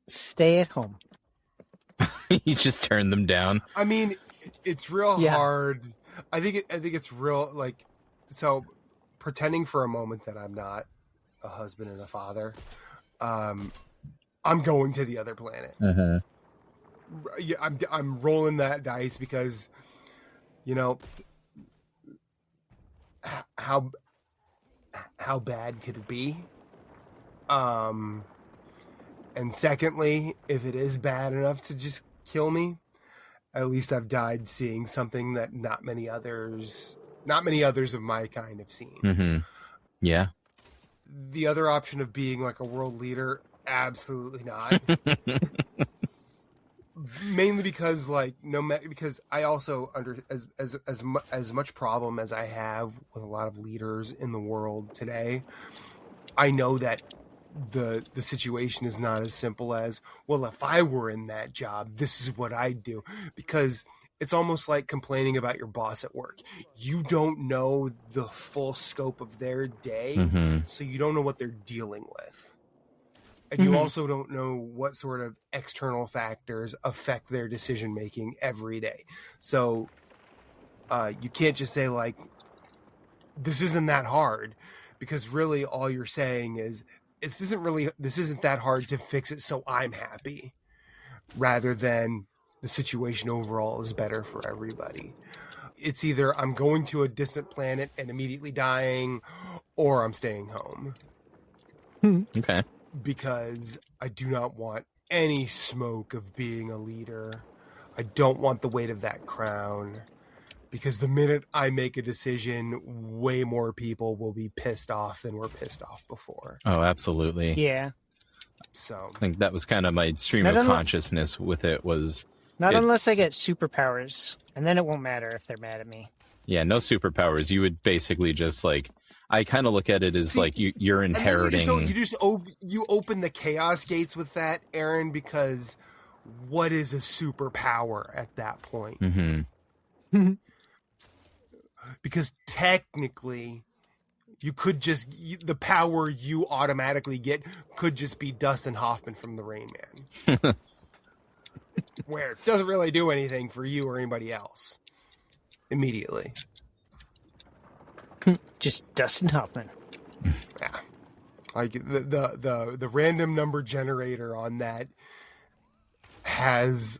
Stay at home. You just turn them down. I mean, it's real hard. I think it's real, like, so pretending for a moment that I'm not a husband and a father, I'm going to the other planet. Yeah, I'm rolling that dice because, how bad could it be? And secondly, if it is bad enough to just kill me, at least I've died seeing something that not many others of my kind have seen. Yeah. The other option of being like a world leader, absolutely not. Mainly because because I also as much problem as I have with a lot of leaders in the world today, I know that the situation is not as simple as, well, if I were in that job, this is what I'd do. Because it's almost like complaining about your boss at work. You don't know the full scope of their day, so you don't know what they're dealing with. And you also don't know what sort of external factors affect their decision making every day. So you can't just say, like, this isn't that hard, because really all you're saying is this isn't that hard to fix it so I'm happy, rather than the situation overall is better for everybody. It's either I'm going to a distant planet and immediately dying, or I'm staying home. Okay. Because I do not want any smoke of being a leader. I don't want the weight of that crown. Because the minute I make a decision, way more people will be pissed off than were pissed off before. Oh, absolutely. Yeah. So I think that was kind of my stream of consciousness with it was... Not unless I get superpowers, and then it won't matter if they're mad at me. Yeah, no superpowers. You would basically just, like... I kind of look at it as like you're inheriting. You open the chaos gates with that, Aaron, because what is a superpower at that point? Because technically, you could the power you automatically get could just be Dustin Hoffman from The Rain Man, where it doesn't really do anything for you or anybody else immediately. Just Dustin Hoffman. Yeah, like the random number generator on that has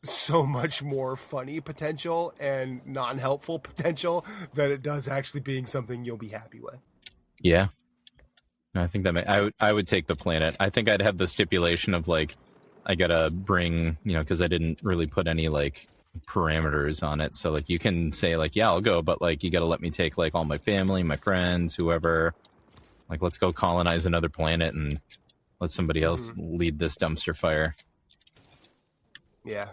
so much more funny potential and non-helpful potential than it does actually being something you'll be happy with. Yeah, I think that I would take the planet. I think I'd have the stipulation of like I gotta bring because I didn't really put any like parameters on it, so like you can say like, yeah, I'll go, but like you got to let me take like all my family, my friends, whoever. Like, let's go colonize another planet and let somebody else lead this dumpster fire. Yeah,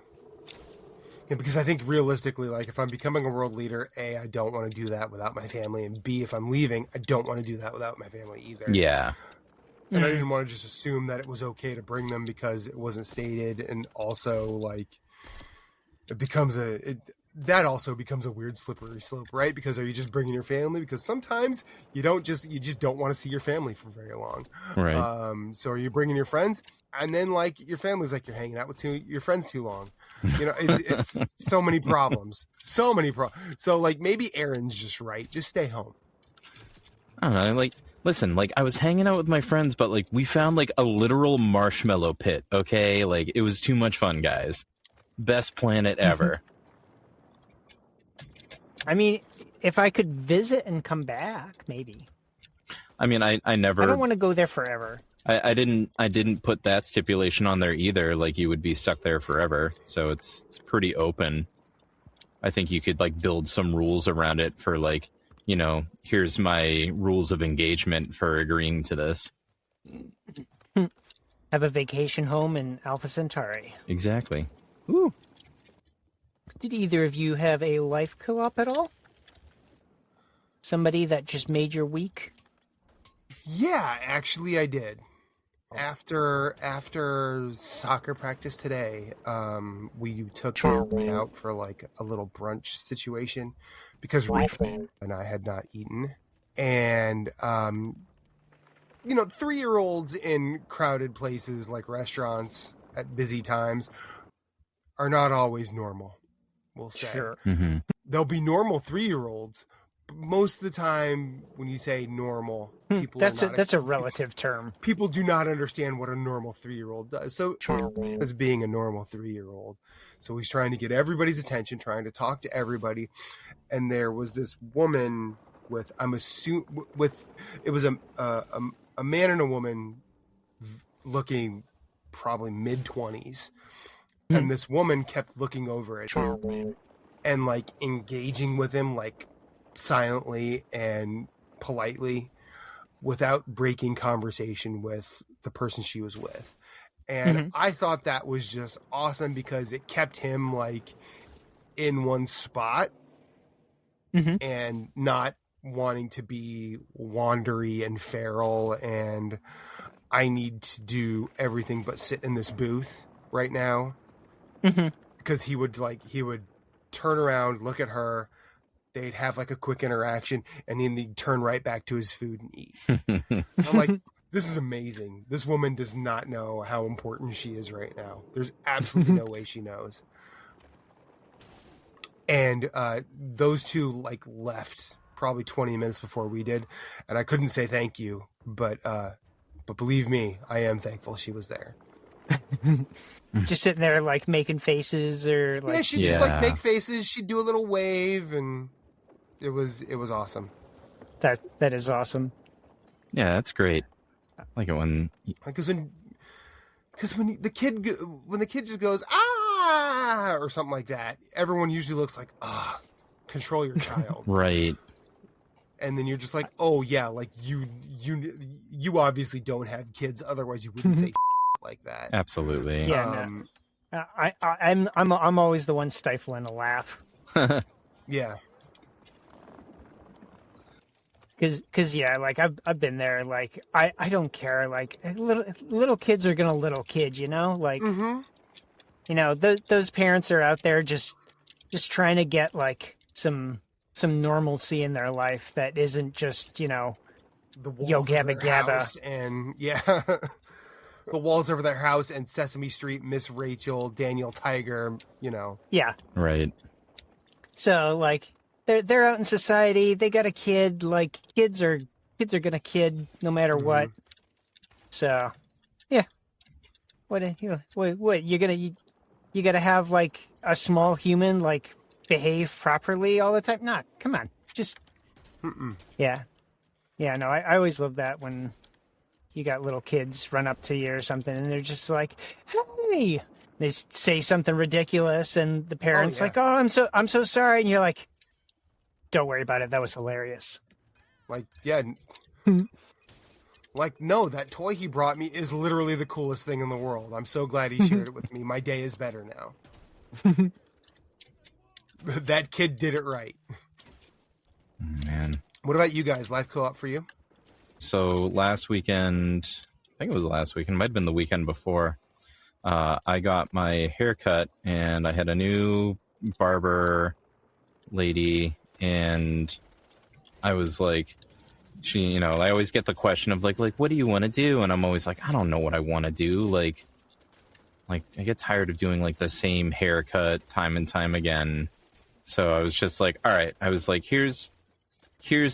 because I think realistically, like, if I'm becoming a world leader, A, I don't want to do that without my family, and B, if I'm leaving, I don't want to do that without my family either. Yeah. And I didn't want to just assume that it was okay to bring them because it wasn't stated, and also like it becomes that also becomes a weird slippery slope, right? Because are you just bringing your family? Because sometimes you just don't want to see your family for very long. Right. So are you bringing your friends? And then like your family's like you're hanging out with your friends too long. You know, it's so many problems. So many problems. So like maybe Aaron's just right. Just stay home. I don't know, like, listen, like, I was hanging out with my friends, but, like, we found, like, a literal marshmallow pit, okay? Like, it was too much fun, guys. Best planet ever. I mean, if I could visit and come back, maybe. I mean, I never... I don't want to go there forever. I didn't put that stipulation on there either, like, you would be stuck there forever, so it's pretty open. I think you could, like, build some rules around it for, like, you know, here's my rules of engagement for agreeing to this. Have a vacation home in Alpha Centauri. Exactly. Ooh. Did either of you have a life co-op at all? Somebody that just made your week? Yeah, actually I did. After soccer practice today, we took Aaron out for like a little brunch situation because Reef and I had not eaten. And, you know, 3-year-olds in crowded places like restaurants at busy times are not always normal, we'll say. Sure. Mm-hmm. They'll be normal 3-year-olds. But most of the time, when you say normal, people That's a relative term. People do not understand what a normal 3-year-old does. So as being a normal 3-year-old. So he's trying to get everybody's attention, trying to talk to everybody. And there was this woman with, it was a man and a woman looking probably mid-20s. And this woman kept looking over at him and like engaging with him like silently and politely without breaking conversation with the person she was with. And I thought that was just awesome because it kept him like in one spot and not wanting to be wandery and feral and I need to do everything but sit in this booth right now. Because he would turn around, look at her, they'd have like a quick interaction, and then he'd turn right back to his food and eat. I'm like, this is amazing. This woman does not know how important she is right now. There's absolutely no way she knows. And those two like left probably 20 minutes before we did, and I couldn't say thank you, but believe me, I am thankful she was there. Just sitting there like making faces or like she'd just like make faces, she'd do a little wave, and it was awesome. That is awesome. Yeah, that's great. I like it when because when the kid just goes ah or something like that, everyone usually looks like control your child. Right. And then you're just like, oh yeah, like you obviously don't have kids, otherwise you wouldn't say like that. Absolutely. Yeah. I'm always the one stifling a laugh. Yeah. Cause yeah, like I've been there. Like I don't care. Like little kids are gonna little kid, you know. Like you know those parents are out there just trying to get like some normalcy in their life that isn't just the walls yo gabba gabba and the walls over their house and Sesame Street, Miss Rachel, Daniel Tiger, Yeah. Right. So like they're out in society. They got a kid. Like kids are gonna kid no matter what. So yeah. What you gotta have like a small human like behave properly all the time? Nah, come on, just yeah. No, I always love that when you got little kids run up to you or something, and they're just like, "Hey," they say something ridiculous, and the parents like, "Oh, I'm so sorry," and you're like, "Don't worry about it. That was hilarious." Like, yeah. Like, no, that toy he brought me is literally the coolest thing in the world. I'm so glad he shared it with me. My day is better now. That kid did it right. Man. What about you guys? Life co-op for you? So last weekend, I think it was last weekend, might have been the weekend before, I got my hair cut, and I had a new barber lady, and I was like, I always get the question of like, what do you want to do? And I'm always like, I don't know what I want to do. Like I get tired of doing like the same haircut time and time again. So I was just like, all right. I was like, here's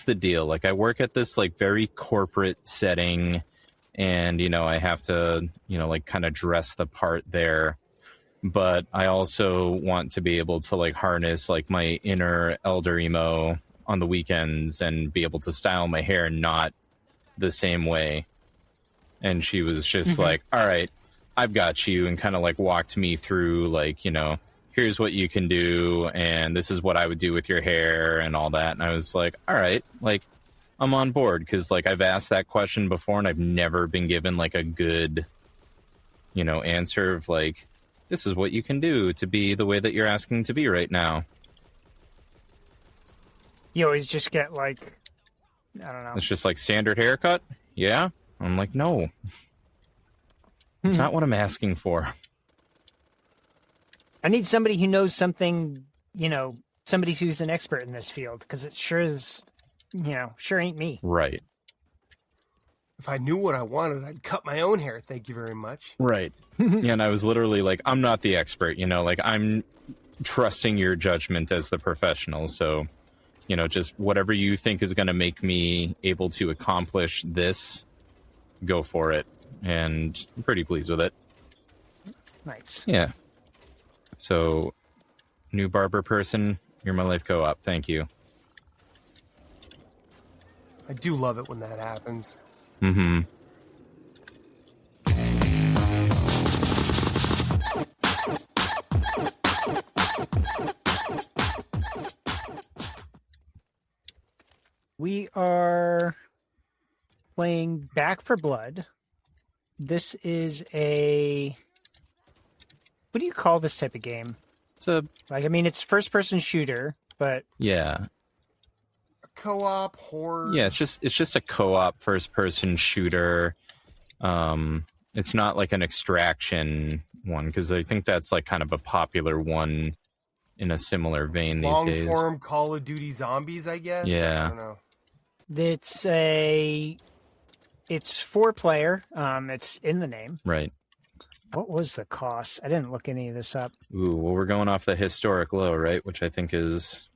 the deal. Like, I work at this like very corporate setting, and I have to like kind of dress the part there. But I also want to be able to like harness like my inner elder emo on the weekends and be able to style my hair not the same way. And she was just like, all right, I've got you, and kind of like walked me through like, here's what you can do, and this is what I would do with your hair and all that. And I was like, all right, like, I'm on board, because like I've asked that question before and I've never been given like a good, answer of like, this is what you can do to be the way that you're asking to be right now. You always just get like, I don't know. It's just like standard haircut. Yeah. I'm like, no, it's not what I'm asking for. I need somebody who knows something, somebody who's an expert in this field, because it sure is, sure ain't me. Right. If I knew what I wanted, I'd cut my own hair. Thank you very much. Right. Yeah, and I was literally like, I'm not the expert, like I'm trusting your judgment as the professional. So, just whatever you think is going to make me able to accomplish this, go for it. And I'm pretty pleased with it. Nice. Yeah. So, new barber person, you're my life co-op. Thank you. I do love it when that happens. Mm-hmm. We are playing Back 4Blood. This is what do you call this type of game? It's first-person shooter, but yeah. Co-op horde. Yeah, it's just a co-op first-person shooter. It's not like an extraction one, because I think that's like kind of a popular one in a similar vein these days. Long-form Call of Duty Zombies, I guess. Yeah. I don't know. It's 4-player. It's in the name. Right. What was the cost? I didn't look any of this up. Ooh, well, we're going off the historic low, right? Which I think is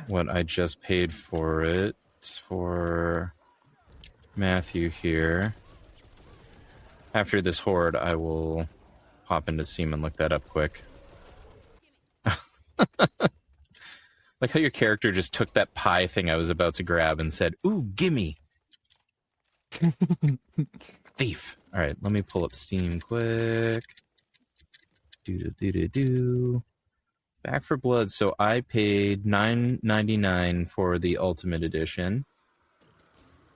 what I just paid for it. It's for Matthew here. After this horde, I will hop into Steam and look that up quick. Like how your character just took that pie thing I was about to grab and said, ooh, gimme. Thief. All right, let me pull up Steam quick. Back 4Blood. So I paid $9.99 for the Ultimate Edition.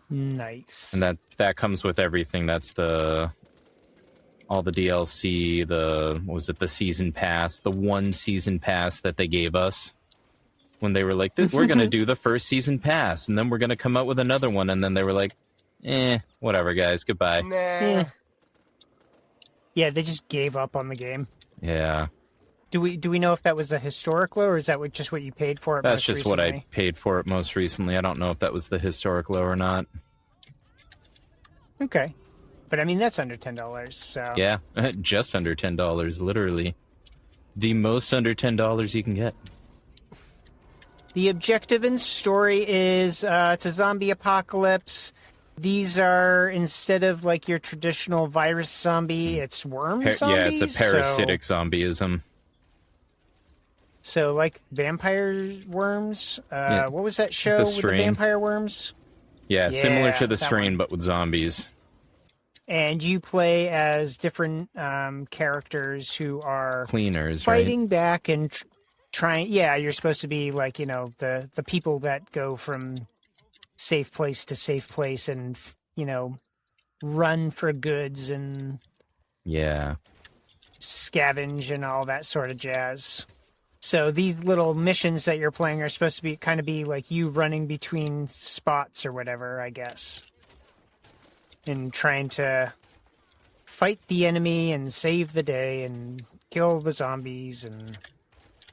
Nice. And that comes with everything. That's all the DLC, the season pass, the one season pass that they gave us when they were like, we're going to do the first season pass, and then we're going to come out with another one, and then they were like, whatever, guys, goodbye. Nah. Yeah, they just gave up on the game. Yeah. Do we know if that was the historic low, or is that just what you paid for it? That's most just recently? what I paid for it most recently. I don't know if that was the historic low or not. Okay. But I mean, that's under $10, so. Yeah, just under $10, literally. The most under $10 you can get. The objective and story is it's a zombie apocalypse. These are, instead of like your traditional virus zombie, it's worm zombies. Yeah, it's a parasitic zombieism. So like vampire worms. Yeah. What was that show with the vampire worms? Yeah, similar to The Strain, but with zombies. And you play as different characters who are cleaners, fighting right? back and trying. Yeah, you're supposed to be like, the people that go from safe place to safe place and, run for goods and scavenge and all that sort of jazz. So these little missions that you're playing are supposed to be like you running between spots or whatever, I guess. And trying to fight the enemy and save the day and kill the zombies and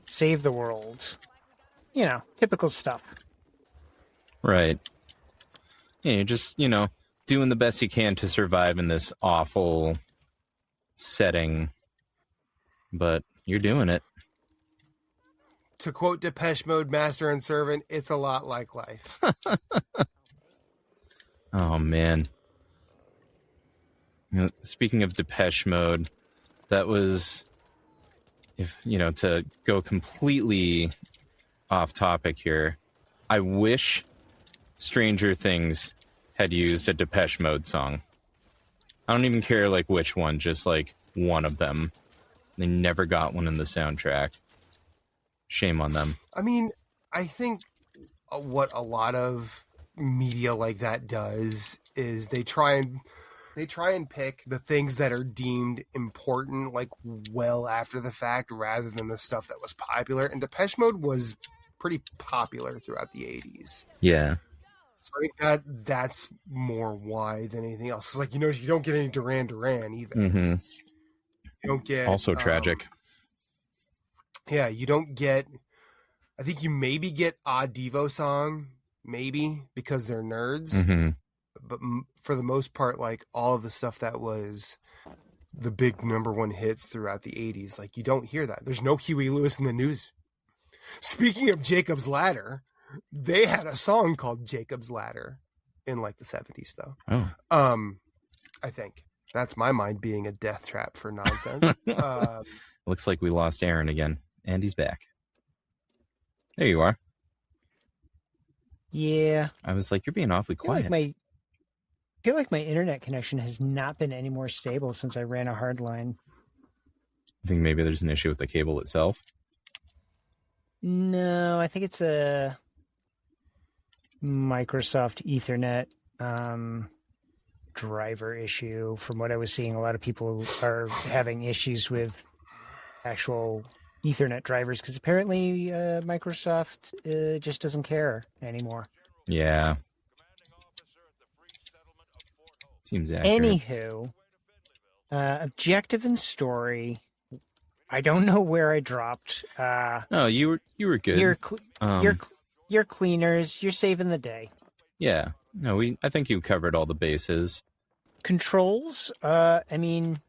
save the world. You know, typical stuff. Right. Yeah, you're just, doing the best you can to survive in this awful setting, but you're doing it. To quote Depeche Mode, Master and Servant, it's a lot like life. Oh, man. Speaking of Depeche Mode, that was, to go completely off topic here, I wish Stranger Things had used a Depeche Mode song. I don't even care, which one, just, one of them. They never got one in the soundtrack. Shame on them. I mean, I think what a lot of media like that does is they try and pick the things that are deemed important, well after the fact, rather than the stuff that was popular. And Depeche Mode was pretty popular throughout the 80s. Yeah. So I think that's more why than anything else. It's you don't get any Duran Duran either. Mm-hmm. You don't get... Also tragic. Yeah, you don't get... I think you maybe get a Devo song, maybe, because they're nerds. Mm-hmm. But for the most part, all of the stuff that was the big number one hits throughout the 80s, you don't hear that. There's no Huey Lewis in the News. Speaking of Jacob's Ladder, they had a song called Jacob's Ladder in the 70s, though. Oh. I think. That's my mind being a death trap for nonsense. Looks like we lost Aaron again. And he's back. There you are. Yeah. I was like, you're being awfully quiet. I feel like my internet connection has not been any more stable since I ran a hard line. I think maybe there's an issue with the cable itself. No, I think it's a Microsoft Ethernet driver issue. From what I was seeing, a lot of people are having issues with actual Ethernet drivers because apparently Microsoft just doesn't care anymore. Yeah. Seems accurate. Anywho, objective and story. I don't know where I dropped. No, you were good. You're cleaners. You're saving the day. Yeah. No, I think you covered all the bases. Controls. I mean,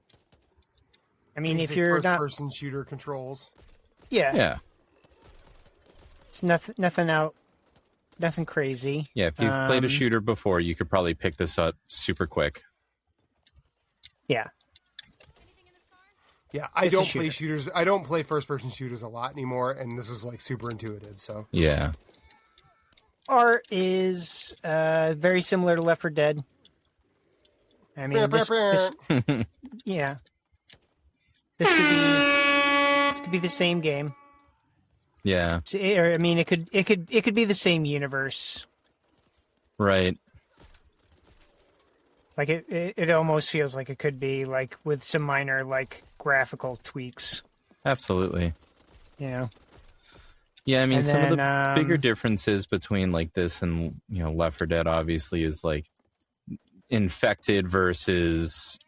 Basic if you're not first-person shooter controls. Yeah. It's nothing crazy. Yeah, if you've played a shooter before, you could probably pick this up super quick. Yeah. Yeah, I don't play shooters. I don't play first-person shooters a lot anymore, and this was super intuitive. So yeah, art is very similar to Left 4 Dead. I mean, yeah, this could be the same game. Yeah, Or, I mean, it could be the same universe. Right. It almost feels like it could be with some minor graphical tweaks. Absolutely. Yeah, I mean, and some then, of the bigger differences between this and Left 4 Dead obviously is infected versus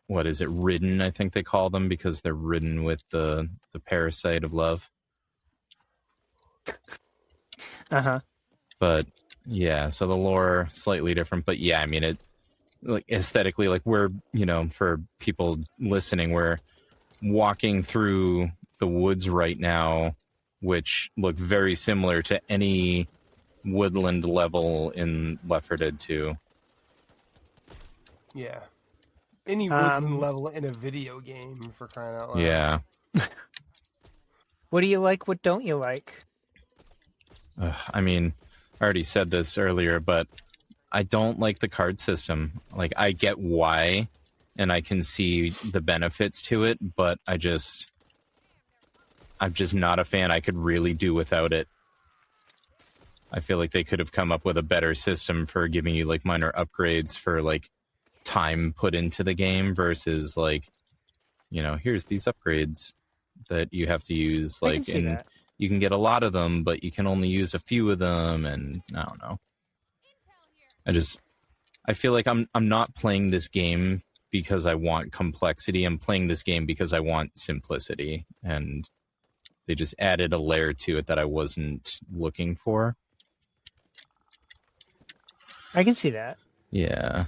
what is it, ridden? I think they call them because they're ridden with the parasite of love. But yeah, so the lore slightly different, but yeah, I mean it. Aesthetically, we're, for people listening, we're walking through the woods right now, which look very similar to any woodland level in Left 4 Dead 2. Yeah. Any woodland level in a video game, for crying out loud. Yeah. What do you like? What don't you like? I mean, I already said this earlier, but I don't like the card system. I get why, and I can see the benefits to it, but I'm just not a fan. I could really do without it. I feel like they could have come up with a better system for giving you minor upgrades for time put into the game versus here's these upgrades that you have to use and you can get a lot of them, but you can only use a few of them, and I don't know. I feel like I'm not playing this game because I want complexity. I'm playing this game because I want simplicity. And they just added a layer to it that I wasn't looking for. I can see that. Yeah.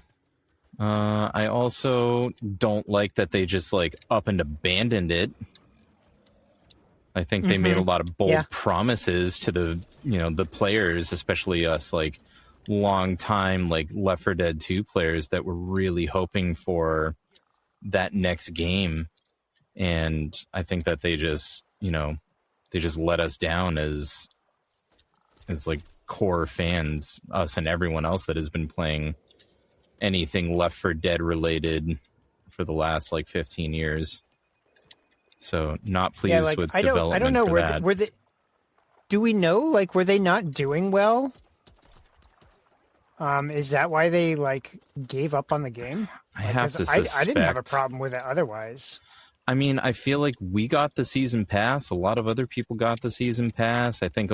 I also don't like that they just like up and abandoned it. I think they made a lot of bold promises to the, you know, the players, especially us, like long time, like Left 4 Dead 2 players that were really hoping for that next game. And I think that they just, you know, they just let us down as like core fans, us and everyone else that has been playing anything Left 4 Dead related for the last like 15 years. So not pleased with development. I don't know for were they. Do we know, like, were they not doing well? Is that why they like gave up on the game? I have to suspect. I didn't have a problem with it otherwise. I mean, I feel like we got the season pass. A lot of other people got the season pass. I think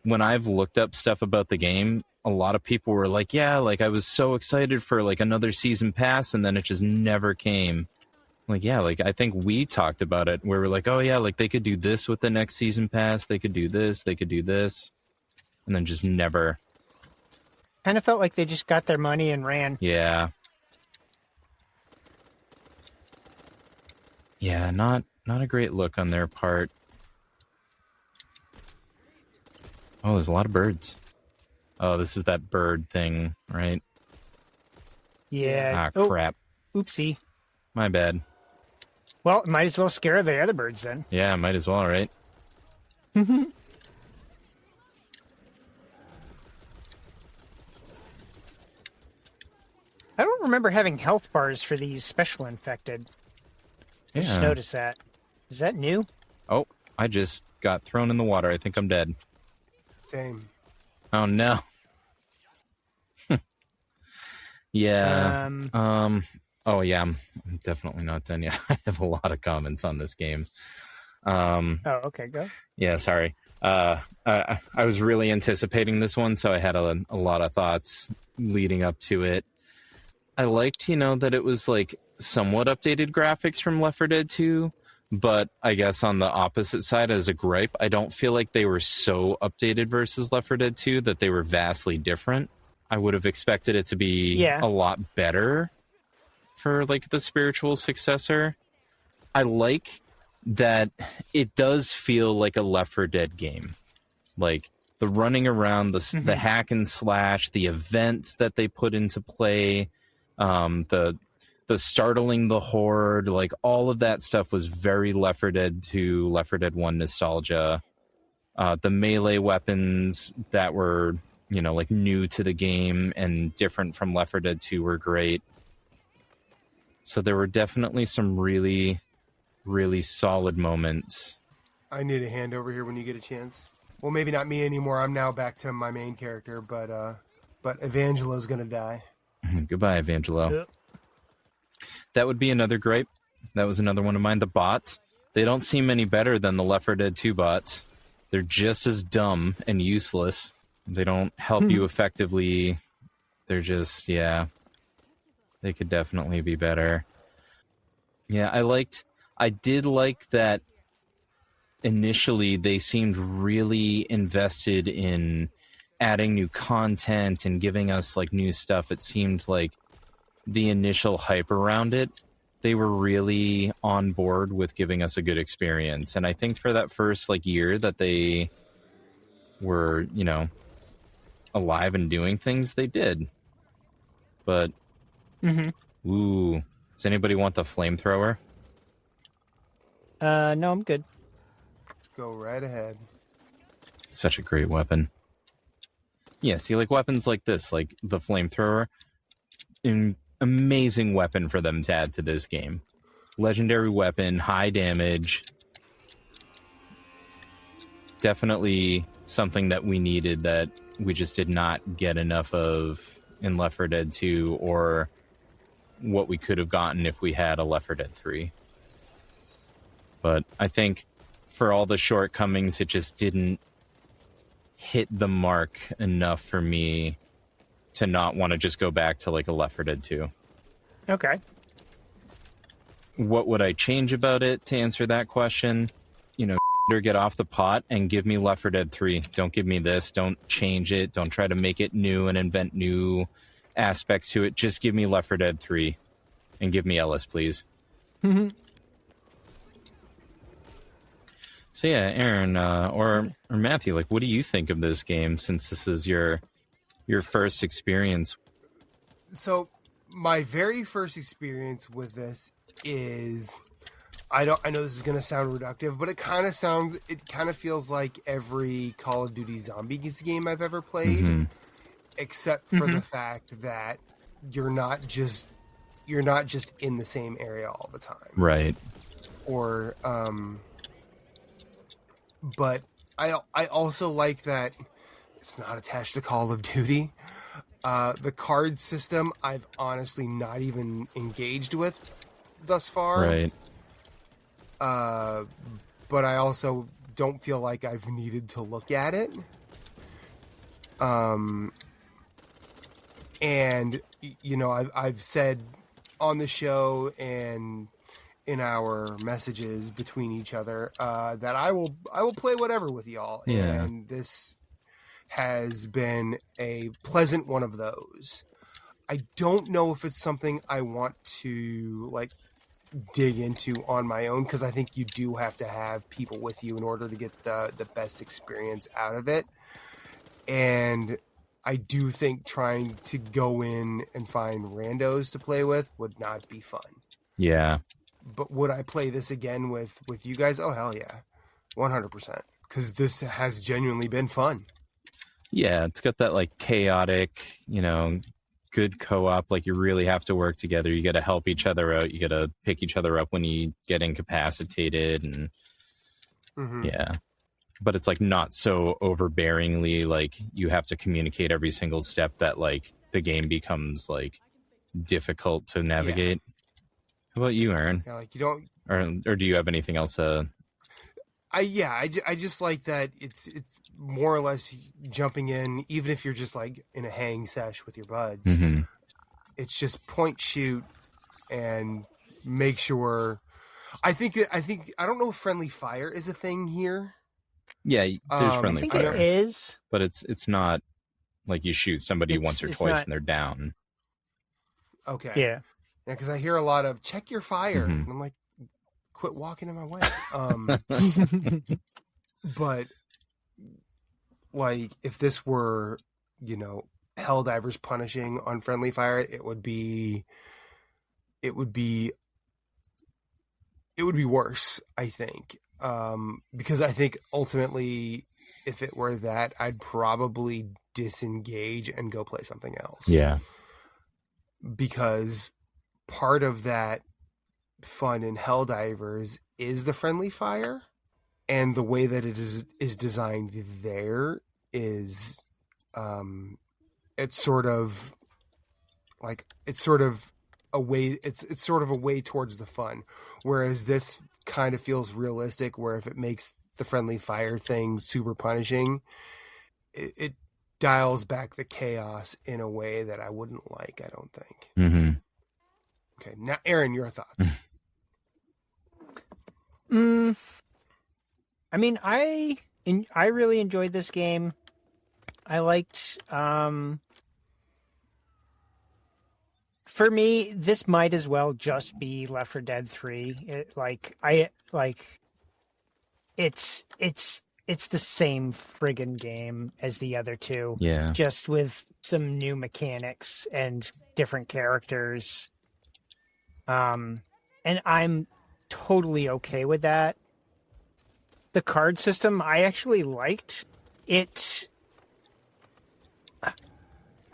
when I've looked up stuff about the game, a lot of people were like, yeah, like I was so excited for like another season pass, and then it just never came. Like, yeah, like I think we talked about it where we're like, oh yeah, like they could do this with the next season pass. They could do this. They could do this. And then just never. Kind of felt like they just got their money and ran. Yeah. Yeah, not a great look on their part. Oh, there's a lot of birds. Oh, this is that bird thing, right? Yeah. Ah, crap. Oopsie. My bad. Well, might as well scare the other birds then. Yeah, might as well, right? Mm-hmm. I don't remember having health bars for these special infected. I just noticed that. Is that new? Oh, I just got thrown in the water. I think I'm dead. Same. Oh, no. Yeah. Oh, yeah, I'm definitely not done yet. I have a lot of comments on this game. Oh, okay, go. Yeah, sorry. I was really anticipating this one, so I had a lot of thoughts leading up to it. I liked, you know, that it was like somewhat updated graphics from Left 4 Dead 2, but I guess on the opposite side as a gripe, I don't feel like they were so updated versus Left 4 Dead 2 that they were vastly different. I would have expected it to be a lot better for like the spiritual successor. I like that it does feel like a Left 4 Dead game. Like the running around, the hack and slash, the events that they put into play, the startling the horde, like all of that stuff was very Left 4 Dead 2, Left 4 Dead 1 nostalgia. The melee weapons that were, you know, like new to the game and different from Left 4 Dead 2 were great. So there were definitely some really, really solid moments. I need a hand over here when you get a chance. Well, maybe not me anymore. I'm now back to my main character, but Evangelo's gonna die. Goodbye, Evangelo. Yep. That would be another gripe. That was another one of mine. The bots. They don't seem any better than the Left 4 Dead 2 bots. They're just as dumb and useless. They don't help you effectively. They're just, they could definitely be better. Yeah, I did like that initially they seemed really invested in adding new content and giving us like new stuff. It seemed like the initial hype around it, they were really on board with giving us a good experience. And I think for that first like year that they were, you know, alive and doing things, they did. But ooh, does anybody want the flamethrower? No, I'm good. Go right ahead. Such a great weapon. Yeah, see, like weapons like this, like the flamethrower, an amazing weapon for them to add to this game. Legendary weapon, high damage. Definitely something that we needed that we just did not get enough of in Left 4 Dead 2, or what we could have gotten if we had a Left 4 Dead 3. But I think for all the shortcomings, it just didn't hit the mark enough for me to not want to just go back to like a Left 4 Dead 2. Okay. What would I change about it to answer that question? You know, or get off the pot and give me Left 4 Dead 3. Don't give me this. Don't change it. Don't try to make it new and invent new aspects to it. Just give me Left 4 Dead 3 and give me Ellis, please. So yeah, Aaron or Matthew, like, what do you think of this game since this is your first experience? So my very first experience with this is, I know this is going to sound reductive, but it kind of feels like every Call of Duty Zombies game I've ever played, except for the fact that you're not just in the same area all the time. Right. Or but I also like that it's not attached to Call of Duty. The card system I've honestly not even engaged with thus far. Right. But I also don't feel like I've needed to look at it. And you know, I've said on the show and in our messages between each other that I will play whatever with y'all. Yeah. And this has been a pleasant one of those. I don't know if it's something I want to like dig into on my own, because I think you do have to have people with you in order to get the best experience out of it. And I do think trying to go in and find randos to play with would not be fun. Yeah. But would I play this again with you guys? Oh, hell yeah. 100%. Because this has genuinely been fun. Yeah, it's got that, like, chaotic, you know, good co-op. Like, you really have to work together. You got to help each other out. You got to pick each other up when you get incapacitated. And, yeah. But it's, like, not so overbearingly, like, you have to communicate every single step that, like, the game becomes, like, difficult to navigate. Yeah. How about you, Aaron? Yeah, like you don't, or do you have anything else? I just like that it's more or less jumping in, even if you're just like in a hang sesh with your buds. It's just point shoot and make sure. I don't know if friendly fire is a thing here. Yeah, there's friendly fire. I think it is, but it's not like you shoot somebody once or twice and they're down. Okay. Yeah. Yeah, because I hear a lot of check your fire. And I'm like, quit walking in my way. But like, if this were, you know, Helldivers punishing on friendly fire, it would be worse, I think. Because I think ultimately, if it were that, I'd probably disengage and go play something else. Yeah. Because part of that fun in Helldivers is the friendly fire, and the way that it is designed there is it's sort of a way towards the fun, whereas this kind of feels realistic, where if it makes the friendly fire thing super punishing, it dials back the chaos in a way that I wouldn't like, I don't think. Okay, now Aaron, your thoughts. I mean, I really enjoyed this game. I liked, for me, this might as well just be Left 4 Dead 3. It's the same friggin' game as the other two. Yeah. Just with some new mechanics and different characters. And I'm totally okay with that. The card system, I actually liked it.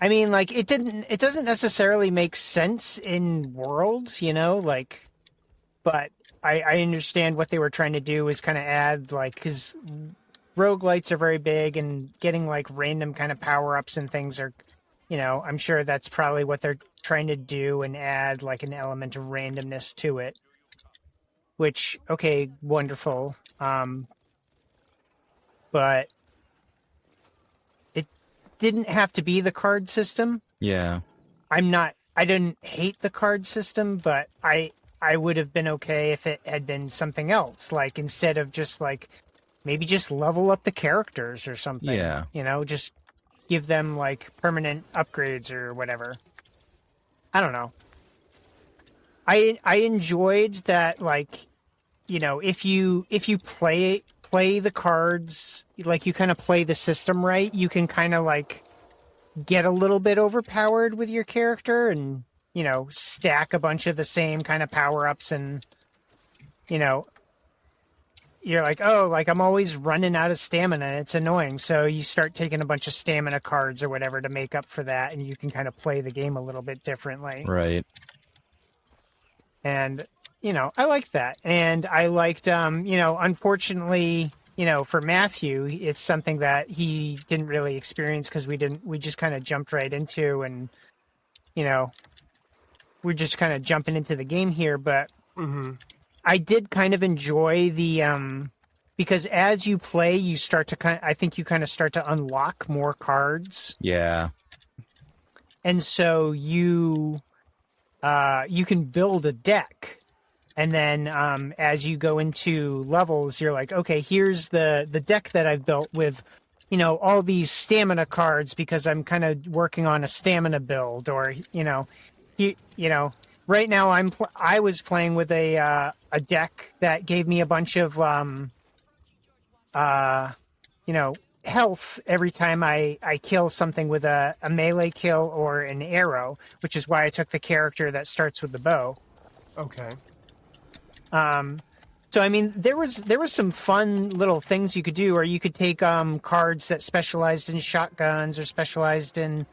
I mean, like, it doesn't necessarily make sense in worlds, you know, like, but I understand what they were trying to do is kind of add, like, because roguelites are very big, and getting, like, random kind of power-ups and things are, you know, I'm sure that's probably what they're trying to do, and add, like, an element of randomness to it. Which, okay, wonderful. But it didn't have to be the card system. Yeah. I didn't hate the card system, but I would have been okay if it had been something else. Like, instead of just, like, maybe just level up the characters or something. Yeah. You know, just give them like permanent upgrades or whatever. I don't know. I enjoyed that, like, you know, if you play the cards, like you kind of play the system right, you can kind of like get a little bit overpowered with your character and, you know, stack a bunch of the same kind of power-ups, and, you know, you're like, oh, like I'm always running out of stamina. It's annoying. So you start taking a bunch of stamina cards or whatever to make up for that, and you can kind of play the game a little bit differently. Right. And, you know, I liked that. And I liked, you know, unfortunately, you know, for Matthew, it's something that he didn't really experience because we just kind of jumped right into, and, you know, we're just kind of jumping into the game here. But I did kind of enjoy the, because as you play, you start to I think you kind of start to unlock more cards. Yeah. And so you can build a deck. And then as you go into levels, you're like, okay, here's the deck that I've built with, you know, all these stamina cards because I'm kind of working on a stamina build, or, you know, right now I was playing with a deck that gave me a bunch of, you know, health every time I kill something with a melee kill or an arrow, which is why I took the character that starts with the bow. Okay. So I mean, there was some fun little things you could do, or you could take cards that specialized in shotguns or specialized in,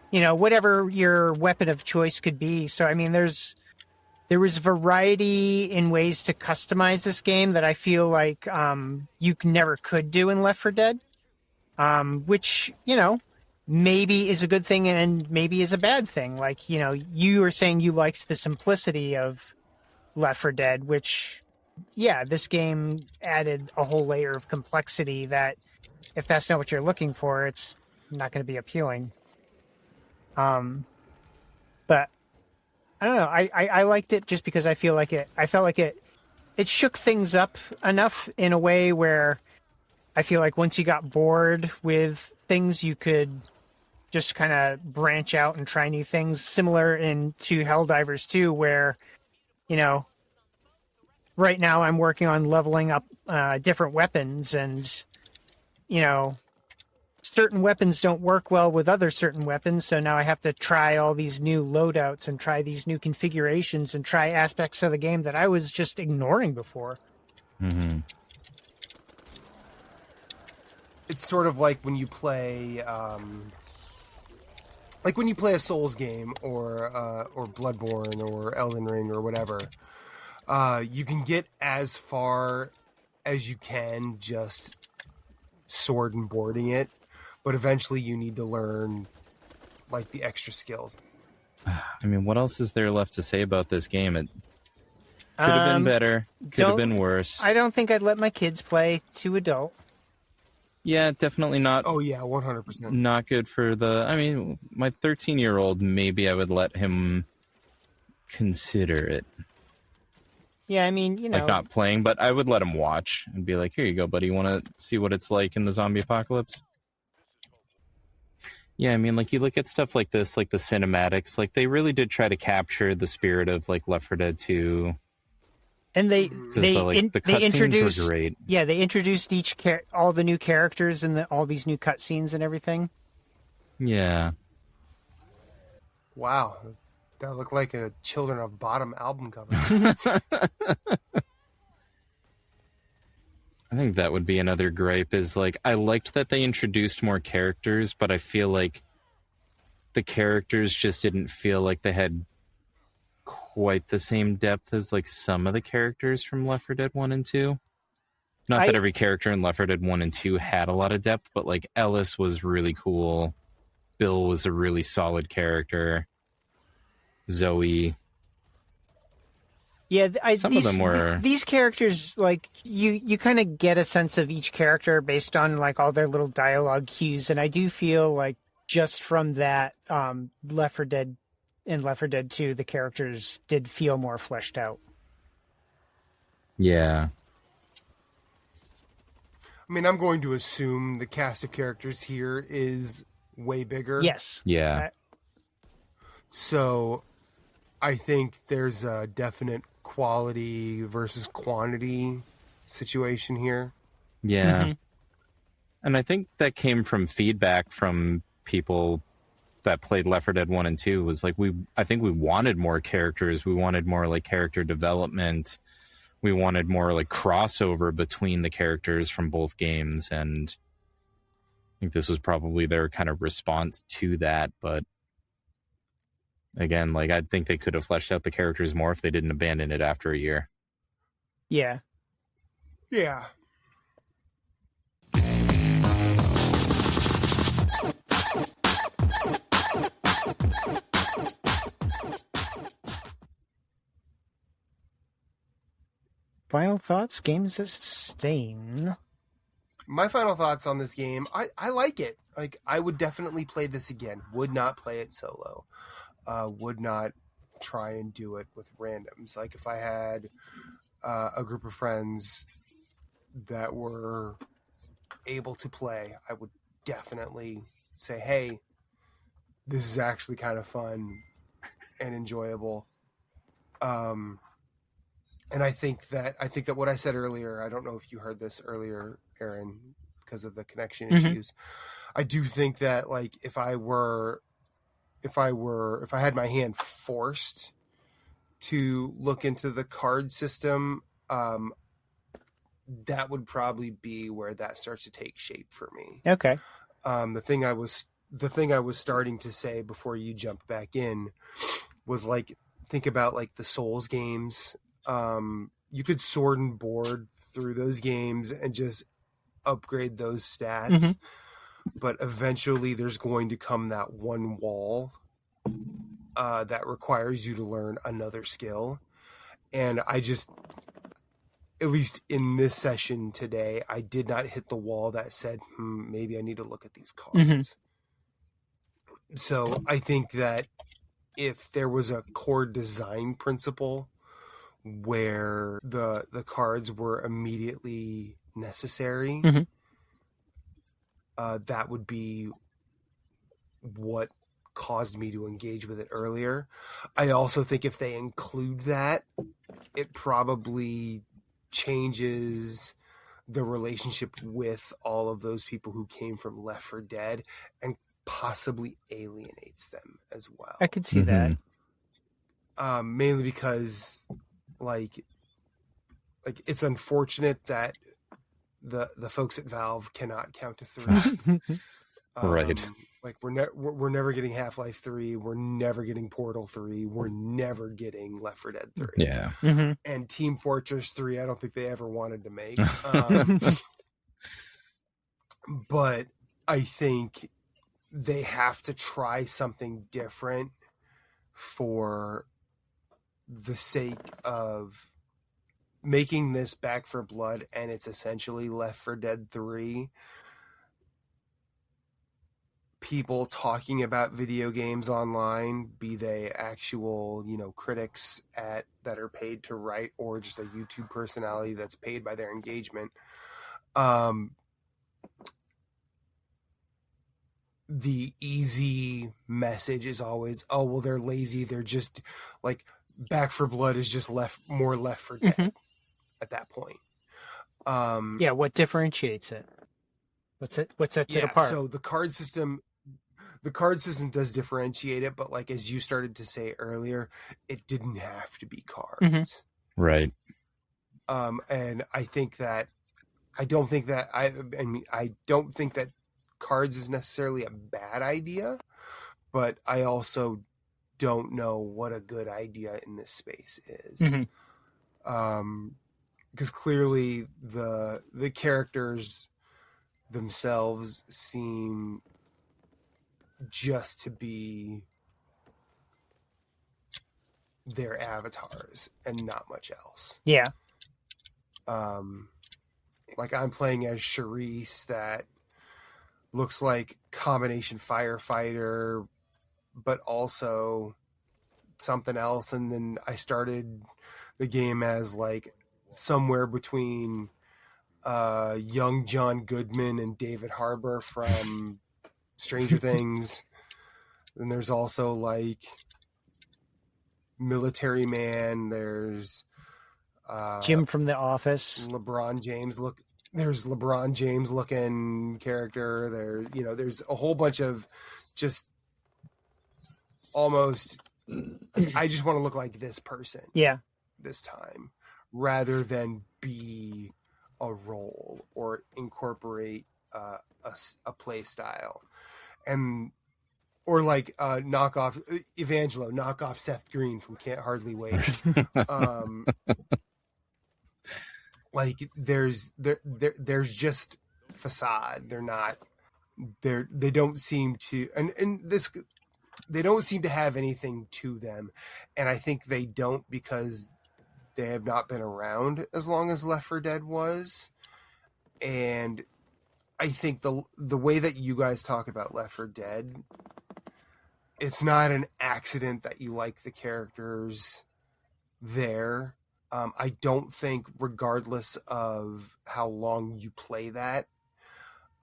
you know, whatever your weapon of choice could be. So I mean, there was variety in ways to customize this game that I feel like you never could do in Left 4 Dead, which, you know, maybe is a good thing and maybe is a bad thing. Like, you know, you were saying you liked the simplicity of Left 4 Dead, which, yeah, this game added a whole layer of complexity that, if that's not what you're looking for, it's not going to be appealing. But I don't know. I liked it just because I felt like it shook things up enough in a way where I feel like once you got bored with things, you could just kind of branch out and try new things, similar to Helldivers 2, where, you know, right now I'm working on leveling up different weapons, and, you know, certain weapons don't work well with other certain weapons, so now I have to try all these new loadouts and try these new configurations and try aspects of the game that I was just ignoring before. Mm-hmm. It's sort of like when you play, a Souls game or Bloodborne or Elden Ring or whatever. You can get as far as you can just sword and boarding it, but eventually you need to learn like the extra skills. I mean, what else is there left to say about this game? It could have been better, could have been worse. I don't think I'd let my kids play too adult. Yeah, definitely not. Oh yeah, 100%. Not good for I mean, my 13-year-old, maybe I would let him consider it. Yeah, I mean, you know, like not playing, but I would let him watch and be like, here you go, buddy. You want to see what it's like in the zombie apocalypse? Yeah, I mean, like, you look at stuff like this, like the cinematics, like they really did try to capture the spirit of like Left 4 Dead 2. And they introduced, were great. Yeah, they introduced all the new characters and all these new cutscenes and everything. Yeah. Wow, that looked like a Children of Bottom album cover. I think that would be another gripe, is like, I liked that they introduced more characters, but I feel like the characters just didn't feel like they had quite the same depth as like some of the characters from Left 4 Dead 1 and 2. Not that every character in Left 4 Dead 1 and 2 had a lot of depth, but like Ellis was really cool. Bill was a really solid character. Zoe. Yeah, some of them were. These characters, like, you kind of get a sense of each character based on like all their little dialogue cues, and I do feel like just from that, Left 4 Dead and Left 4 Dead 2, the characters did feel more fleshed out. Yeah. I mean, I'm going to assume the cast of characters here is way bigger. Yes. Yeah. So I think there's a definite quality versus quantity situation here. Yeah. Mhm. And I think that came from feedback from people that played Left 4 Dead 1 and 2 was like, I think we wanted more characters. We wanted more like character development. We wanted more like crossover between the characters from both games. And I think this was probably their kind of response to that. But again, like, I think they could have fleshed out the characters more if they didn't abandon it after a year. Yeah. Yeah. Final thoughts? Games that sustain. My final thoughts on this game, I like it. Like, I would definitely play this again. Would not play it solo. Would not try and do it with randoms. Like, if I had a group of friends that were able to play, I would definitely say, hey, this is actually kind of fun and enjoyable. And I think that what I said earlier, I don't know if you heard this earlier, Aaron, because of the connection issues. I do think that, like, if I had my hand forced to look into the card system, that would probably be where that starts to take shape for me. Okay. The thing I was starting to say before you jumped back in was, like, think about like the Souls games. You could sword and board through those games and just upgrade those stats. But eventually there's going to come that one wall that requires you to learn another skill. And I just, at least in this session today, I did not hit the wall that said, maybe I need to look at these cards. So I think that if there was a core design principle where the cards were immediately necessary, that would be what caused me to engage with it earlier. I also think if they include that, it probably changes the relationship with all of those people who came from Left 4 Dead and possibly alienates them as well. I could see that. Mainly because like it's unfortunate that the folks at Valve cannot count to 3. Right. Like we're never getting Half-Life 3, we're never getting Portal 3, we're never getting Left 4 Dead 3. Yeah. And Team Fortress 3, I don't think they ever wanted to make. But I think they have to try something different for the sake of making this Back 4 Blood, and it's essentially Left 4 Dead 3. People talking about video games online, be they actual, critics that are paid to write, or just a YouTube personality that's paid by their engagement. The easy message is always, oh, well, they're lazy. They're just like Back 4 Blood is just Left 4 Dead at that point. Yeah. What differentiates it? What sets it apart? So the card system does differentiate it, but like, as you started to say earlier, it didn't have to be cards. Right. And I think that, I don't think that cards is necessarily a bad idea, but I also don't know what a good idea in this space is. Because clearly the characters themselves seem just to be their avatars and not much else. Yeah. Like, I'm playing as Charisse, that looks like combination firefighter, but also something else. And then I started the game as like somewhere between young John Goodman and David Harbour from Stranger Things. And there's also like Military Man. There's Jim from The Office. There's LeBron James looking character. There's a whole bunch of just almost, I just want to look like this person. Yeah. This time, rather than be a role or incorporate a play style, or like knock off Seth Green from Can't Hardly Wait. Like there's just facade. They don't seem to, they don't seem to have anything to them. And I think they don't because they have not been around as long as Left 4 Dead was. And I think the way that you guys talk about Left 4 Dead, it's not an accident that you like the characters there. I don't think, regardless of how long you play that,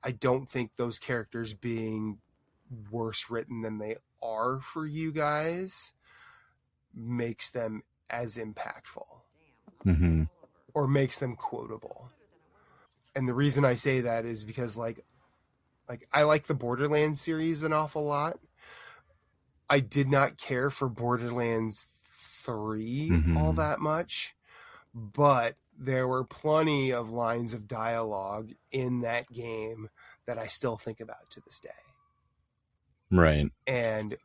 I don't think those characters being worse written than they are for you guys makes them as impactful. Mm-hmm. Or makes them quotable. And the reason I say that is because like I like the Borderlands series an awful lot. I did not care for Borderlands 3 all that much, but there were plenty of lines of dialogue in that game that I still think about to this day. Right. And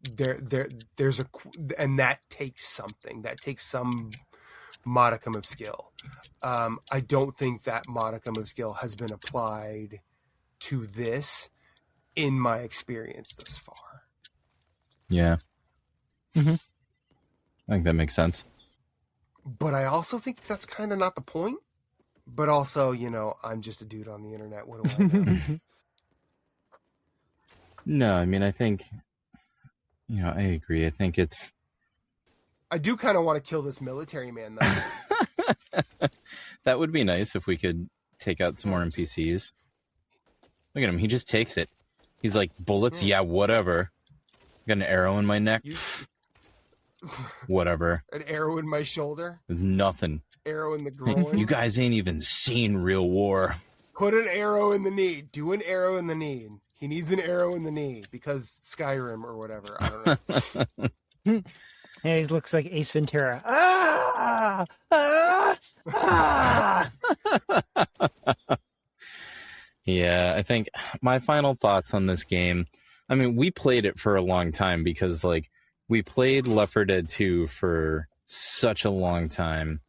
there's and that takes something. That takes some modicum of skill. I don't think that modicum of skill has been applied to this in my experience thus far. Yeah. Mm-hmm. I think that makes sense. But I also think that's kind of not the point. But also, I'm just a dude on the internet. What do I know? No, I mean, I think, I agree. I think I do kind of want to kill this Military Man, though. That would be nice if we could take out some more NPCs. Look at him. He just takes it. He's like, bullets? Yeah, whatever. Got an arrow in my neck? Whatever. An arrow in my shoulder? It's nothing. Arrow in the groin? You guys ain't even seen real war. Put an arrow in the knee. Do an arrow in the knee. He needs an arrow in the knee because Skyrim or whatever. I don't know. And he looks like Ace Ventura. Ah! Ah! Ah! Yeah, I think my final thoughts on this game, I mean, we played it for a long time because, we played Left 4 Dead 2 for such a long time.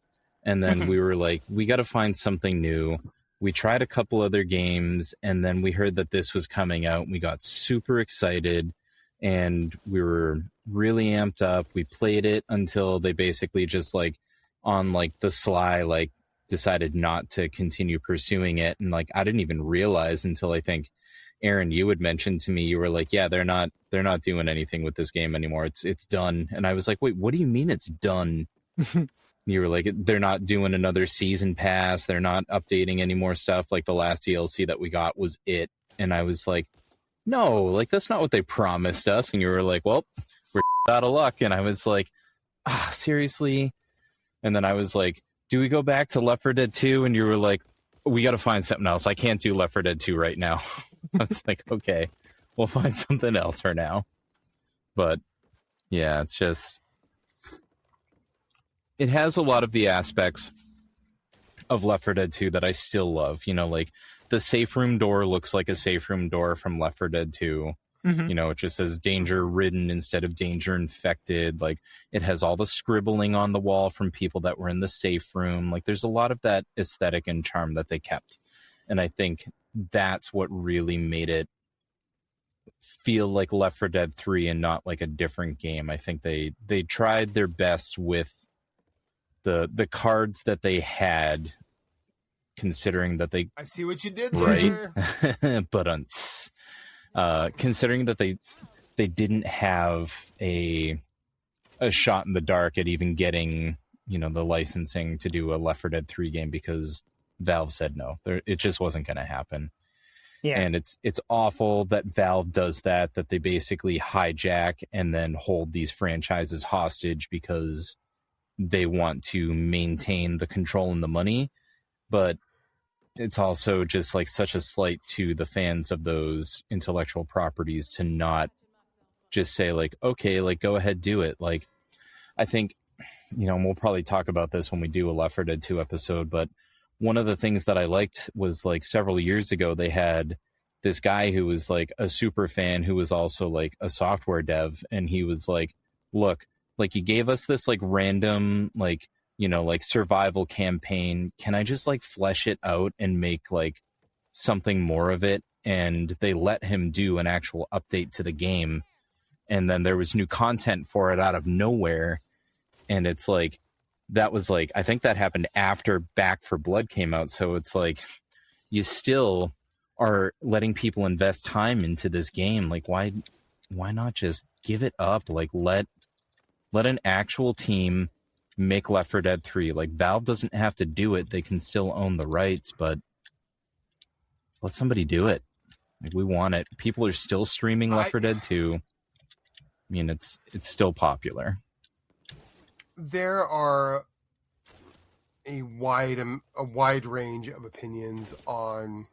And then we were like, we got to find something new. We tried a couple other games, and then we heard that this was coming out. We got super excited, and we were really amped up. We played it until they basically just, on, the sly, decided not to continue pursuing it. And, I didn't even realize until I think, Aaron, you had mentioned to me, you were like, yeah, they're not doing anything with this game anymore. It's done. And I was like, wait, what do you mean it's done? You were like, they're not doing another season pass. They're not updating any more stuff. The last DLC that we got was it. And I was like, no, that's not what they promised us. And you were like, well, we're out of luck. And I was like, seriously? And then I was like, do we go back to Left 4 Dead 2? And you were like, we got to find something else. I can't do Left 4 Dead 2 right now. I was like, okay, we'll find something else for now. But yeah, it's just, it has a lot of the aspects of Left 4 Dead 2 that I still love. The safe room door looks like a safe room door from Left 4 Dead 2. It just says danger ridden instead of danger infected. It has all the scribbling on the wall from people that were in the safe room. There's a lot of that aesthetic and charm that they kept. And I think that's what really made it feel like Left 4 Dead 3 and not like a different game. I think they tried their best with the cards that they had, considering that they... I see what you did there. Right? But considering that they didn't have a shot in the dark at even getting, the licensing to do a Left 4 Dead 3 game because Valve said no. It just wasn't going to happen. Yeah. And it's awful that Valve does that they basically hijack and then hold these franchises hostage because they want to maintain the control and the money. But it's also just like such a slight to the fans of those intellectual properties to not just say like, okay, like go ahead, do it. Like, I think, and we'll probably talk about this when we do a Left 4 Dead 2 episode, but one of the things that I liked was like several years ago, they had this guy who was like a super fan who was also like a software dev. And he was like, look, like you gave us this like random, like, like survival campaign. Can I just like flesh it out and make like something more of it? And they let him do an actual update to the game. And then there was new content for it out of nowhere. And it's like, that was like, I think that happened after Back 4 Blood came out. So it's like, you still are letting people invest time into this game. Like, why not just give it up? Like, let an actual team make Left 4 Dead 3. Like, Valve doesn't have to do it. They can still own the rights, but let somebody do it. Like, we want it. People are still streaming Left 4 Dead 2. I mean, it's still popular. There are a wide range of opinions on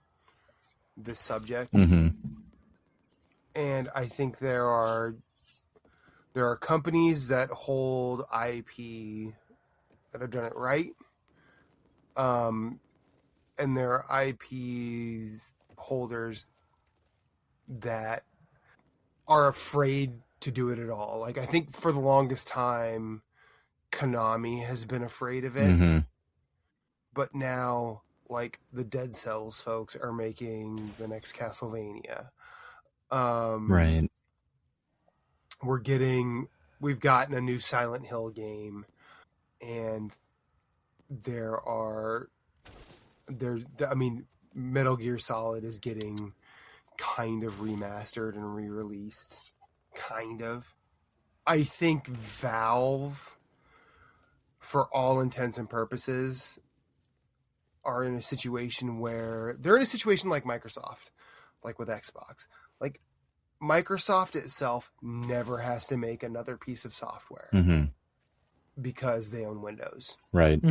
this subject, and I think there are companies that hold IP that have done it right, and there are IP holders that are afraid to do it at all. Like, I think for the longest time, Konami has been afraid of it, but now like the Dead Cells folks are making the next Castlevania. Right. We've gotten a new Silent Hill game, and Metal Gear Solid is getting kind of remastered and re-released. Kind of. I think Valve, for all intents and purposes, are in a situation where they're in a situation like Microsoft, like with Xbox. Like, Microsoft itself never has to make another piece of software because they own Windows. Right.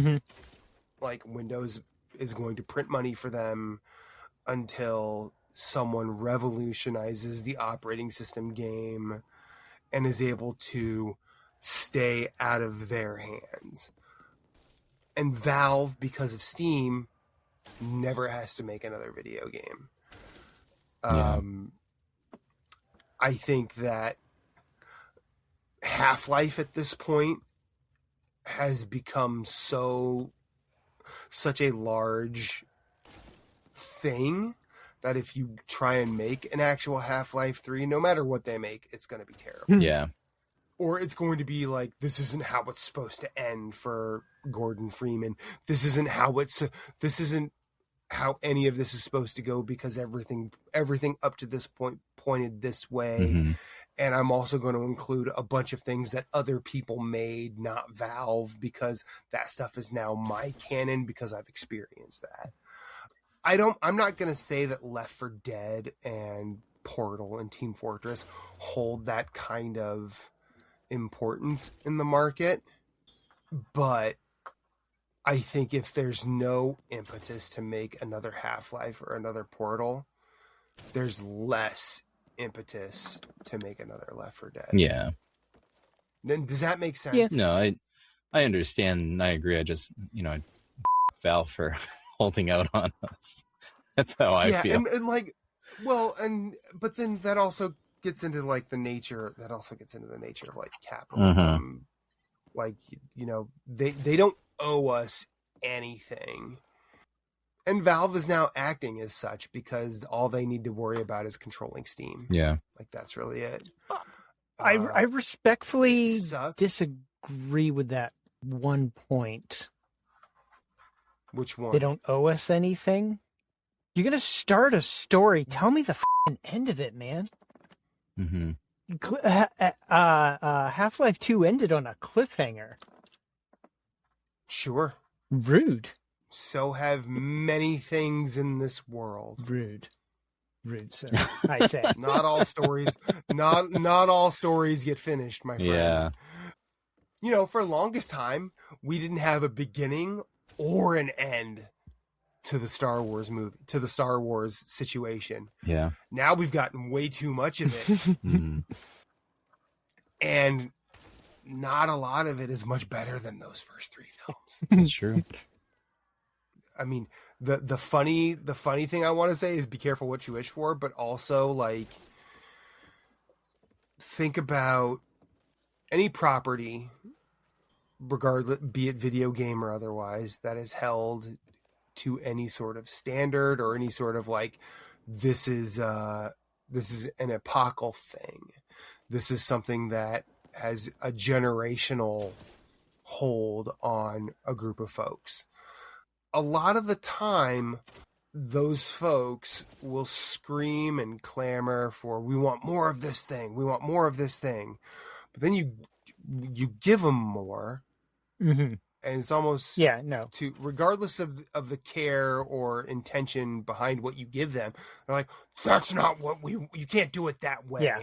Like, Windows is going to print money for them until someone revolutionizes the operating system game and is able to stay out of their hands. And Valve, because of Steam, never has to make another video game. I think that Half-Life at this point has become such a large thing that if you try and make an actual Half-Life 3, no matter what they make, it's going to be terrible. Yeah. Or it's going to be like, this isn't how it's supposed to end for Gordon Freeman. This isn't how any of this is supposed to go because everything up to this point pointed this way. And I'm also going to include a bunch of things that other people made, not Valve, because that stuff is now my canon because I've experienced that. I'm not going to say that Left 4 Dead and Portal and Team Fortress hold that kind of importance in the market, but I think if there's no impetus to make another Half-Life or another Portal, there's less impetus to make another Left 4 Dead. Yeah. Then does that make sense? Yes. No, I understand and I agree. I just, Valve for holding out on us. That's how I feel. And like, but then that also gets into like the nature of like capitalism. Like, they don't owe us anything. And Valve is now acting as such because all they need to worry about is controlling Steam. Yeah. Like, that's really it. I respectfully sucks. disagree with that one point. Which one? They don't owe us anything. You're going to start a story. Tell me the f***ing end of it, man. Half-Life 2 ended on a cliffhanger. Sure. Rude. So have many things in this world. Rude, sir. I say. Not all stories, not all stories get finished, my friend. Yeah. You know, for the longest time, we didn't have a beginning or an end to the Star Wars movie, to the Star Wars situation. Yeah. Now we've gotten way too much of it. Mm. And not a lot of it is much better than those first 3 films. That's true. I mean, the funny thing I want to say is be careful what you wish for, but also like think about any property, regardless, be it video game or otherwise, that is held to any sort of standard or any sort of like, this is an epochal thing. This is something that has a generational hold on a group of folks. A lot of the time, those folks will scream and clamor for, we want more of this thing. We want more of this thing. But then you give them more. Mm-hmm. And it's almost to regardless of the care or intention behind what you give them, they're like, that's not what you can't do it that way. Yeah.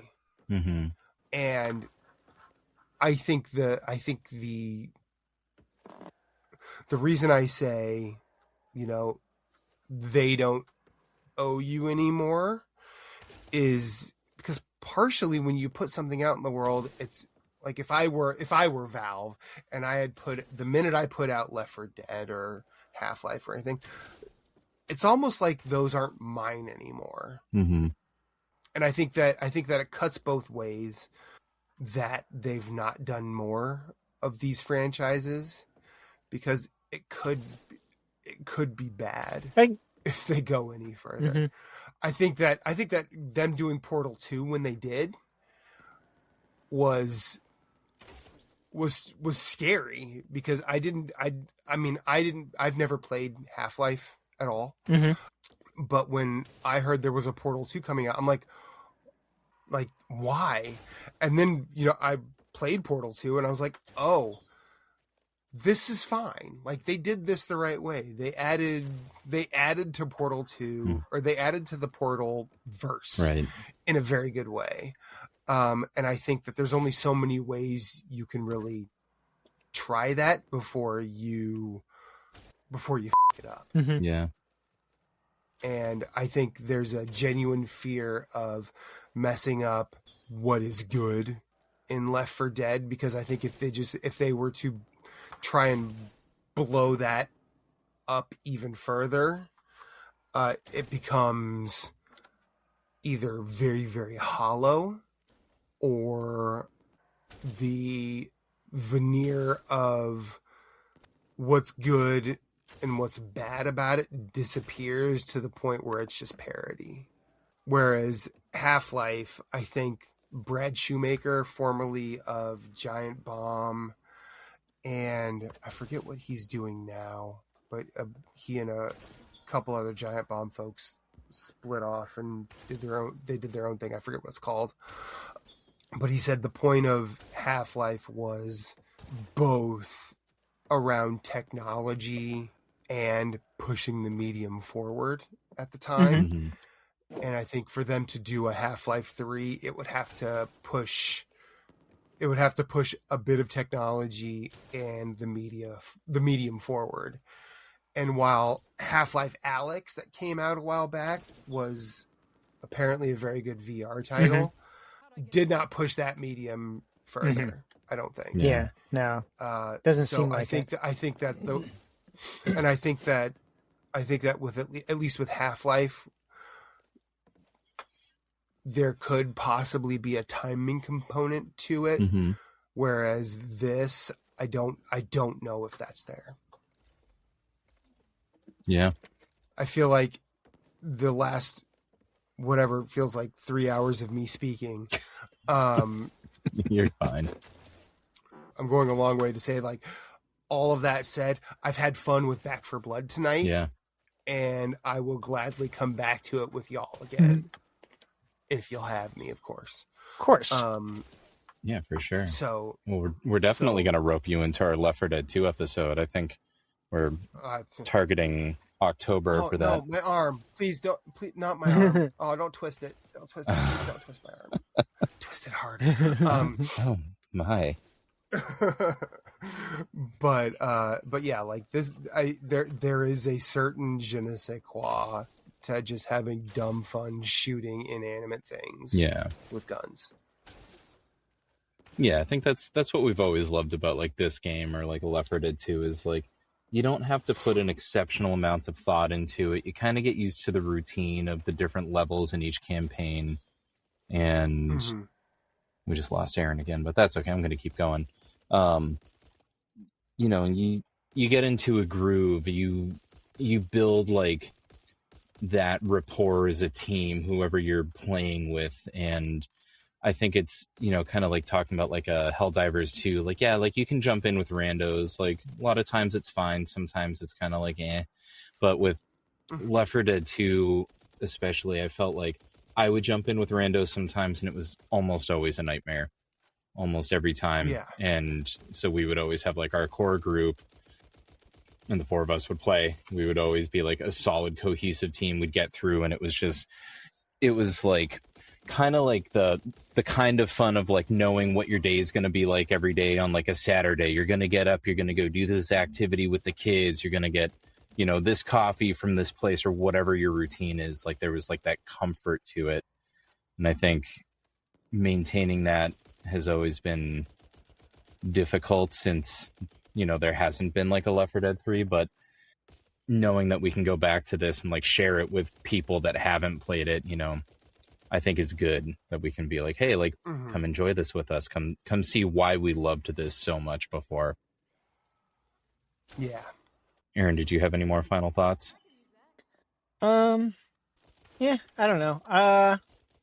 Mm-hmm. And I think the reason I say, you know, they don't owe you anymore is because partially when you put something out in the world, it's like if I were Valve and I had the minute I put out Left 4 Dead or Half-Life or anything, it's almost like those aren't mine anymore. Mm-hmm. And I think that it cuts both ways that they've not done more of these franchises because it could be bad if they go any further. Mm-hmm. I think that them doing Portal 2 when they did was scary because I've never played Half-Life at all. Mm-hmm. But when I heard there was a Portal 2 coming out, I'm like why? And then, you know, I played Portal 2 and I was like, oh, this is fine. Like they did this the right way. They added to Portal 2 or they added to the Portal verse in a very good way. And I think that there's only so many ways you can really try that before you f it up. Mm-hmm. Yeah. And I think there's a genuine fear of messing up what is good in Left 4 Dead, because I think if they were to try and blow that up even further, it becomes either very, very hollow or the veneer of what's good and what's bad about it disappears to the point where it's just parody. Whereas Half-Life, I think Brad Shoemaker, formerly of Giant Bomb, and I forget what he's doing now, but he and a couple other Giant Bomb folks split off and did their own thing. I forget what it's called. But he said the point of Half-Life was both around technology and pushing the medium forward at the time. Mm-hmm. And I think for them to do a Half-Life 3, it would have to push a bit of technology and the medium forward. And while Half-Life Alyx that came out a while back was apparently a very good VR title, did not push that medium further. I don't think. Yeah, no. Doesn't seem like it. I think that with at least with Half-Life, there could possibly be a timing component to it, whereas this, I don't know if that's there. Yeah, I feel like the last whatever feels like 3 hours of me speaking. You're fine. I'm going a long way to say, like, all of that said, I've had fun with Back 4 Blood tonight. Yeah, and I will gladly come back to it with y'all again. If you'll have me, of course. Of course. yeah, for sure. So Well, we're definitely going to rope you into our Left 4 Dead 2 episode. I think We're targeting October for that. No, my arm. Please don't. Please, not my arm. Oh, don't twist it. Don't twist it. Please don't twist my arm. Twist it hard. Oh my. but yeah, like this, there is a certain je ne sais quoi to just having dumb fun shooting inanimate things. Yeah. With guns. Yeah, I think that's what we've always loved about like this game or like Left 4 Dead 2 is like you don't have to put an exceptional amount of thought into it. You kind of get used to the routine of the different levels in each campaign. And we just lost Aaron again, but that's okay. I'm going to keep going. You know, you get into a groove. You build like that rapport as a team, whoever you're playing with, and I think it's, you know, kind of like talking about like a Helldivers 2. Like, yeah, like you can jump in with randos. Like a lot of times it's fine. Sometimes it's kind of like, eh. But with Left 4 Dead 2, especially, I felt like I would jump in with randos sometimes and it was almost always a nightmare. Almost every time. Yeah. And so we would always have like our core group and the four of us would play. We would always be like a solid cohesive team we'd get through. And it was like kind of like the kind of fun of like knowing what your day is going to be like every day on like a Saturday. You're going to get up, you're going to go do this activity with the kids. You're going to get, you know, this coffee from this place or whatever your routine is. Like there was like that comfort to it. And I think maintaining that has always been difficult since, you know, there hasn't been like a Left 4 Dead 3, but knowing that we can go back to this and like share it with people that haven't played it, you know, I think it's good that we can be like, hey, like come enjoy this with us. Come see why we loved this so much before. Yeah. Aaron, did you have any more final thoughts? Yeah, I don't know.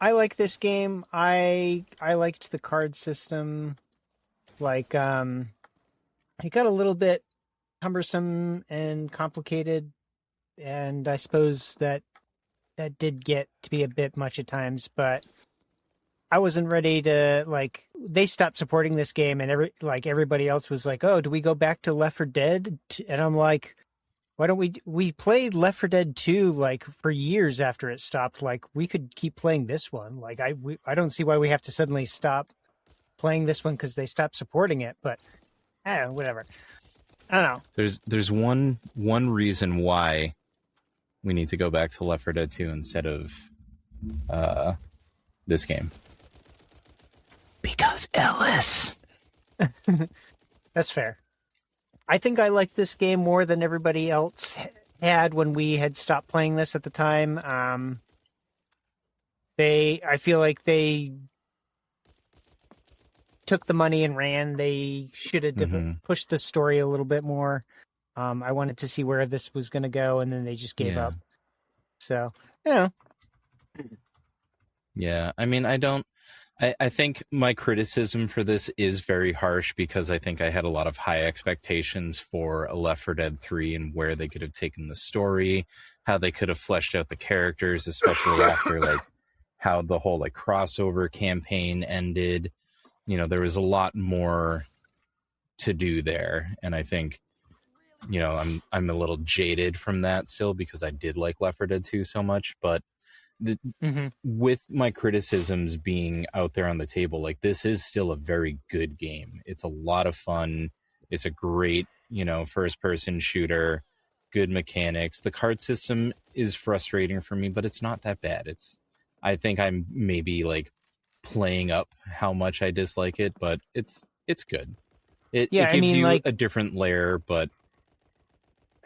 I like this game. I liked the card system. Like, it got a little bit cumbersome and complicated, and I suppose that did get to be a bit much at times, but I wasn't ready to, like, they stopped supporting this game, and everybody else was like, oh, do we go back to Left 4 Dead? And I'm like, why don't we played Left 4 Dead 2 like for years after it stopped. Like we could keep playing this one. Like I don't see why we have to suddenly stop playing this one because they stopped supporting it. But whatever. I don't know. There's one reason why we need to go back to Left 4 Dead 2 instead of this game. Because Ellis. That's fair. I think I liked this game more than everybody else had when we had stopped playing this at the time. I feel like they took the money and ran. They should have pushed the story a little bit more. I wanted to see where this was going to go, and then they just gave up. So, yeah. Yeah, I mean, I think my criticism for this is very harsh because I think I had a lot of high expectations for a Left 4 Dead 3 and where they could have taken the story, how they could have fleshed out the characters, especially after like how the whole like crossover campaign ended. You know, there was a lot more to do there, and I think, you know, I'm a little jaded from that still because I did like Left 4 Dead 2 so much, but with my criticisms being out there on the table, like this is still a very good game. It's a lot of fun. It's a great, you know, first person shooter, good mechanics. The card system is frustrating for me, but it's not that bad. I think I'm maybe like playing up how much I dislike it, but it's good. It gives you like a different layer, but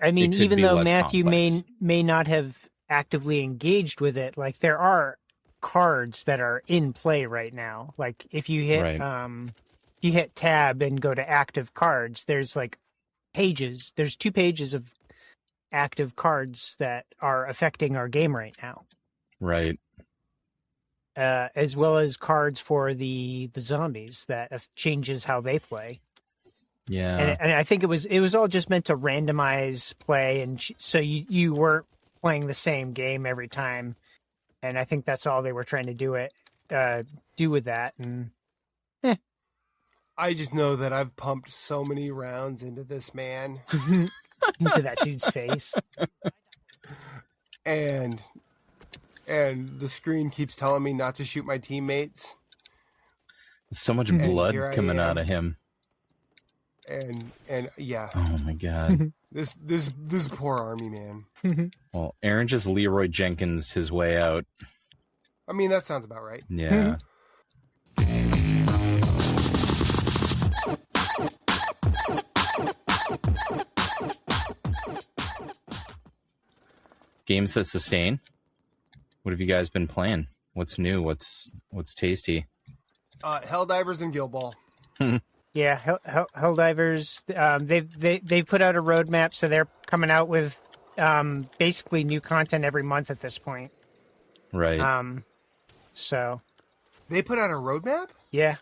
I mean, even though Matthew complex. may not have actively engaged with it, like there are cards that are in play right now. Like if you hit tab and go to active cards, there's like pages. There's 2 pages of active cards that are affecting our game right now. Right. As well as cards for the zombies that changes how they play. Yeah. And I think it was all just meant to randomize play, and so you weren't playing the same game every time. And I think that's all they were trying to do with that. And I just know that I've pumped so many rounds into this man. into that dude's face. And the screen keeps telling me not to shoot my teammates. So much blood here I coming out am. of him. And yeah, Oh my god. this poor army man. Well, Aaron just Leroy Jenkins his way out. I mean, that sounds about right. Yeah. Games that sustain. What have you guys been playing? What's new? What's tasty? Helldivers and Guild Ball. Yeah, Helldivers. They've put out a roadmap, so they're coming out with basically new content every month at this point. Right. So They put out a roadmap? yeah.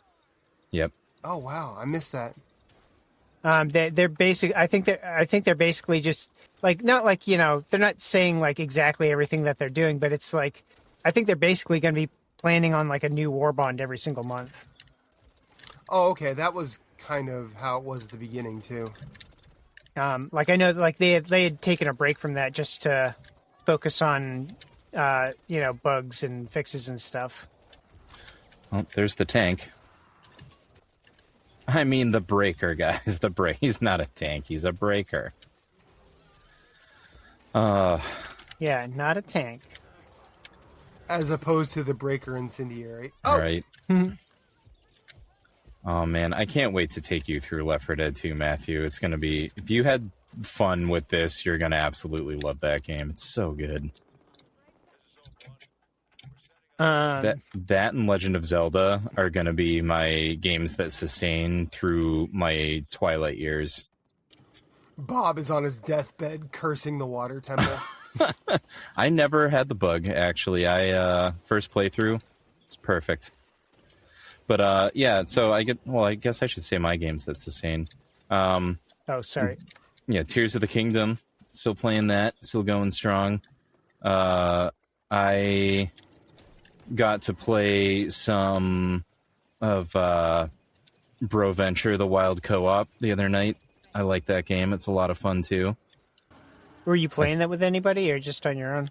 Yep. Oh wow, I missed that. They're basic. I think they're basically just like, not like, they're not saying like exactly everything that they're doing, but it's like, I think they're basically going to be planning on like a new war bond every single month. Oh, okay, that was kind of how it was at the beginning too. Like I know, like they had taken a break from that just to focus on, bugs and fixes and stuff. Oh, there's the tank. I mean the breaker, guys. The break. He's not a tank. He's a breaker. Yeah, not a tank. As opposed to the breaker incendiary. Oh, Right. Oh man, I can't wait to take you through Left 4 Dead 2, Matthew. It's gonna be, if you had fun with this, you're gonna absolutely love that game. It's so good. That and Legend of Zelda are gonna be my games that sustain through my Twilight years. Bob is on his deathbed cursing the water temple. I never had the bug, actually. I first playthrough, it's perfect. But yeah, so I guess I should say my games that sustain. Oh, sorry. Yeah, Tears of the Kingdom, still playing that, still going strong. I got to play some of Bro Venture, the Wild Co-op, the other night. I like that game. It's a lot of fun, too. Were you playing that with anybody or just on your own?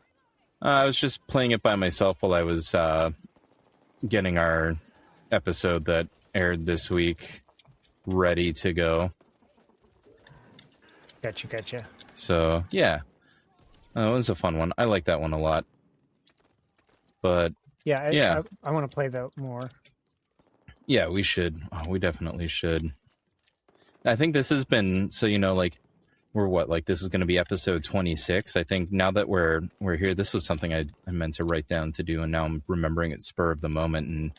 I was just playing it by myself while I was getting our episode that aired this week ready to go. Gotcha. So, yeah. It was a fun one. I like that one a lot. But, Yeah, I want to play that more. yeah, we should. Oh, we definitely should. I think this has been, so, we're what, like, this is going to be episode 26. I think now that we're here, this was something I meant to write down to do, and now I'm remembering it spur of the moment and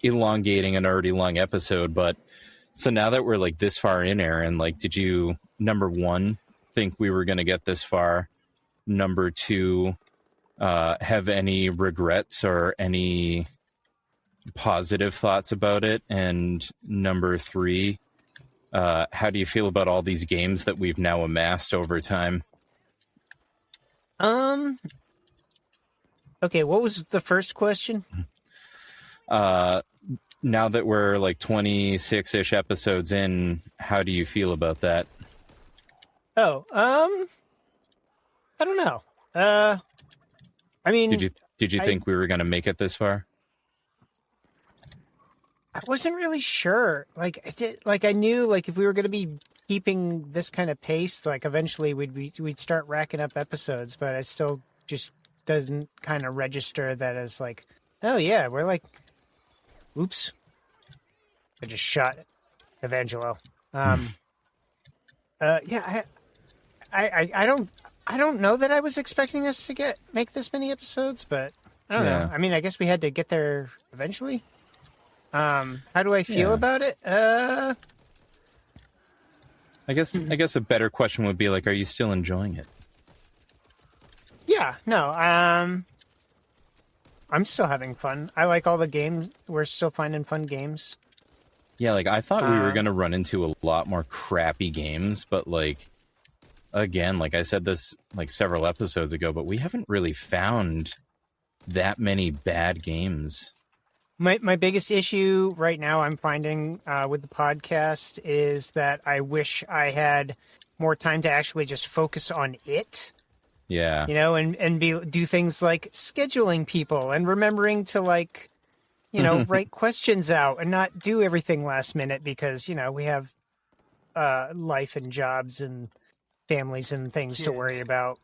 elongating an already long episode. But so now that we're like this far in, Aaron, like, did you, number one, think we were going to get this far? Number two, have any regrets or any positive thoughts about it? And number three, how do you feel about all these games that we've now amassed over time? Okay, what was the first question? Now that we're like 26-ish episodes in, how do you feel about that? Oh, I don't know. I mean, Did you think we were going to make it this far? I wasn't really sure. I knew, like, if we were going to be keeping this kind of pace, like, eventually we'd start racking up episodes, but it still just doesn't kind of register that as like, oh yeah, we're like, oops, I just shot Evangelo. Yeah, I don't know that I was expecting us to make this many episodes, but I don't know. I mean, I guess we had to get there eventually. How do I feel about it? I guess a better question would be like, are you still enjoying it? Yeah, no. I'm still having fun. I like all the games. We're still finding fun games. Yeah, like, I thought we were going to run into a lot more crappy games, but, like, again, like I said this, like, several episodes ago, but we haven't really found that many bad games. My biggest issue right now I'm finding with the podcast is that I wish I had more time to actually just focus on it. Yeah. And do things like scheduling people and remembering to write questions out and not do everything last minute because, we have life and jobs and families and things to worry about.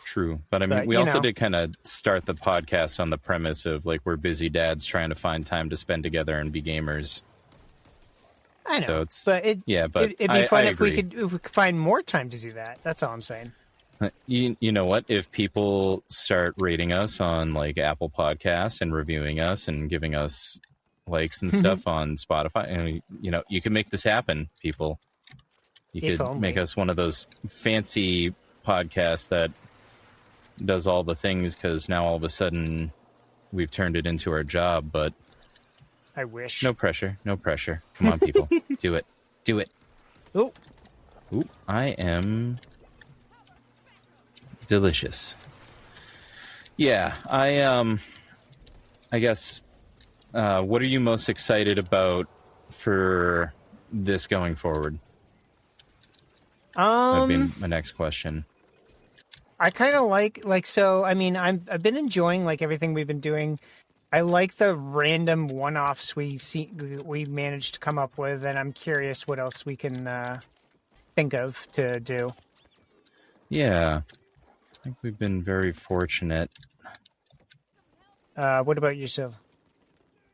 True. But I mean, we also did kind of start the podcast on the premise of we're busy dads trying to find time to spend together and be gamers. I know. So it's, but it'd be fun if we could find more time to do that. That's all I'm saying. You know what? If people start rating us on Apple Podcasts and reviewing us and giving us likes and stuff on Spotify, and you can make this happen, people. You could make us one of those fancy podcasts that does all the things because now all of a sudden we've turned it into our job. But I wish. No pressure. No pressure. Come on, people. Do it. Do it. Oh. Ooh, I am delicious. Yeah, I guess what are you most excited about for this going forward? That'd be my next question. I kind of so I mean I've been enjoying everything we've been doing. I like the random one-offs we managed to come up with, and I'm curious what else we can think of to do. Yeah. I think we've been very fortunate. What about yourself?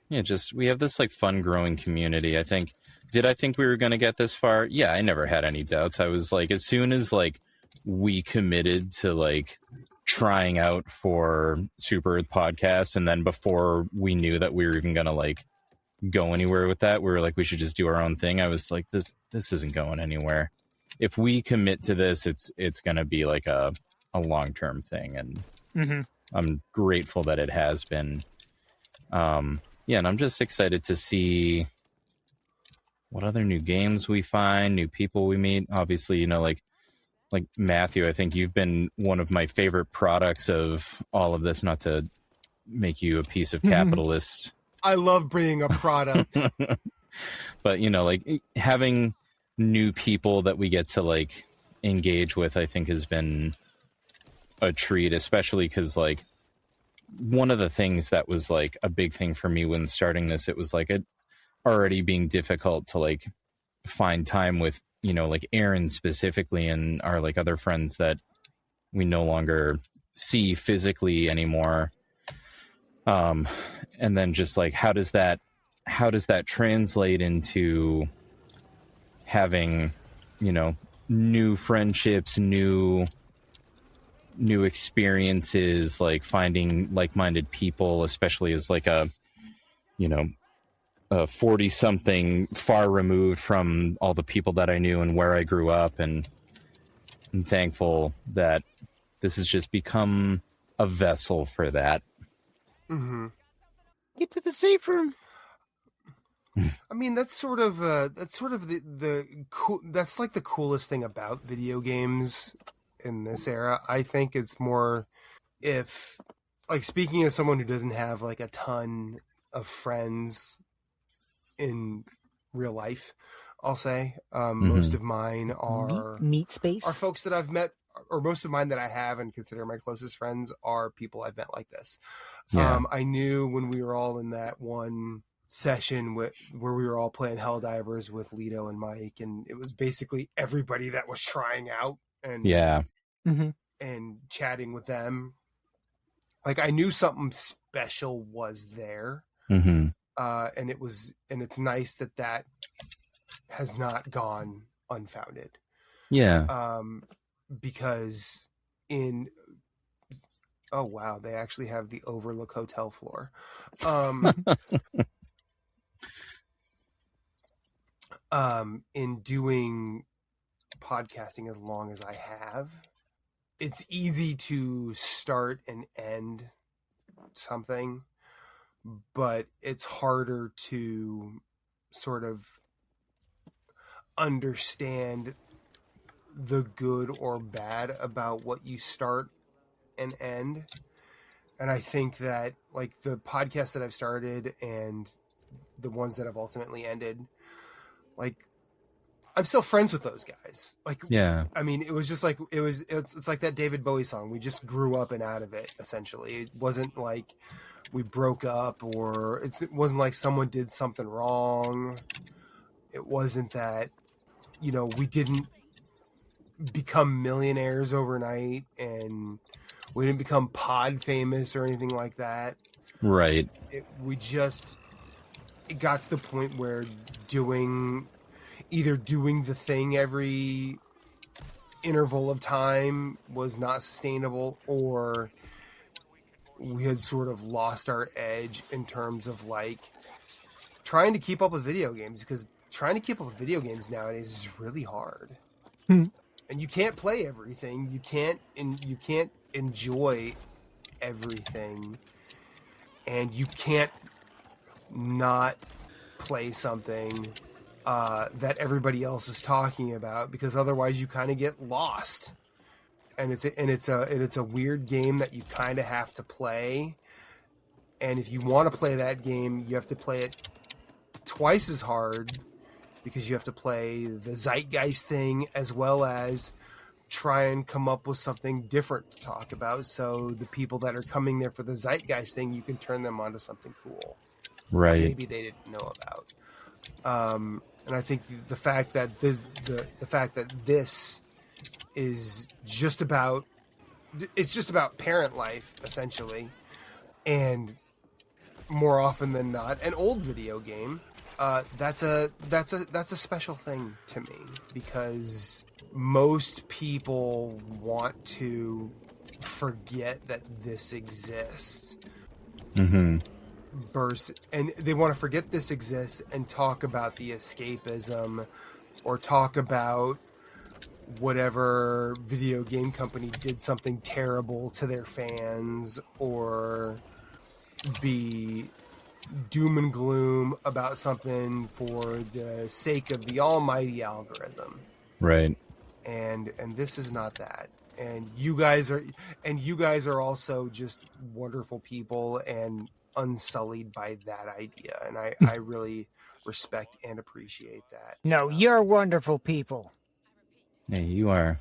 Yeah, we have this fun growing community. Did I think we were going to get this far? Yeah, I never had any doubts. I was as soon as we committed to trying out for Super Earth podcast, and then before we knew that we were even going to go anywhere with that, we were we should just do our own thing. I was this isn't going anywhere. If we commit to this, it's going to be a long-term thing, and I'm grateful that it has been. And I'm just excited to see what other new games we find, new people we meet. Obviously, like Matthew, I think you've been one of my favorite products of all of this, not to make you a piece of capitalist. I love bringing a product. But, having new people that we get to engage with, I think has been a treat, especially because one of the things that was a big thing for me when starting this, it was it already being difficult to find time with, Aaron specifically and our other friends that we no longer see physically anymore. And then just how does that translate into having, new friendships, new experiences, finding like-minded people, especially as a 40-something far removed from all the people that I knew and where I grew up. And I'm thankful that this has just become a vessel for that. Mm-hmm. Get to the safe room. I mean, that's sort of the cool. That's the coolest thing about video games in this era. I think it's more if speaking as someone who doesn't have a ton of friends in real life, I'll say most of mine are meat space, are folks that I've met, or most of mine that I have and consider my closest friends are people I've met like this. Yeah. I knew when we were all in that one session where we were all playing Helldivers with Lito and Mike, and it was basically everybody that was trying out and and chatting with them. I knew something special was there. And it's nice that has not gone unfounded. Yeah. Because oh wow, they actually have the Overlook Hotel floor. In doing podcasting as long as I have, it's easy to start and end something, but it's harder to sort of understand the good or bad about what you start and end. And I think that the podcasts that I've started and the ones that have ultimately ended, I'm still friends with those guys. Like, Yeah. I mean, it was just like it's like that David Bowie song. We just grew up and out of it. Essentially, it wasn't like we broke up, or it wasn't like someone did something wrong. It wasn't that, you know, we didn't become millionaires overnight, and we didn't become pod famous or anything like that. Right. It got to the point where either doing the thing every interval of time was not sustainable, or we had sort of lost our edge in terms of like trying to keep up with video games, because trying to keep up with video games nowadays is really hard. And you can't play everything. You can't enjoy everything, and you can't not play something that everybody else is talking about, because otherwise you kind of get lost. And it's a weird game that you kind of have to play. And if you want to play that game, you have to play it twice as hard, because you have to play the zeitgeist thing as well as try and come up with something different to talk about. So the people that are coming there for the zeitgeist thing, you can turn them onto something cool. Right. Maybe they didn't know about. And I think the fact that the fact that this is just about parent life, essentially, and more often than not an old video game, that's a special thing to me, because most people want to forget that this exists. Mm-hmm. And they want to forget this exists and talk about the escapism, or talk about whatever video game company did something terrible to their fans, or be doom and gloom about something for the sake of the almighty algorithm. Right. And this is not that. And you guys are also just wonderful people and unsullied by that idea. And I really respect and appreciate that. No, you're wonderful people. Yeah, you are.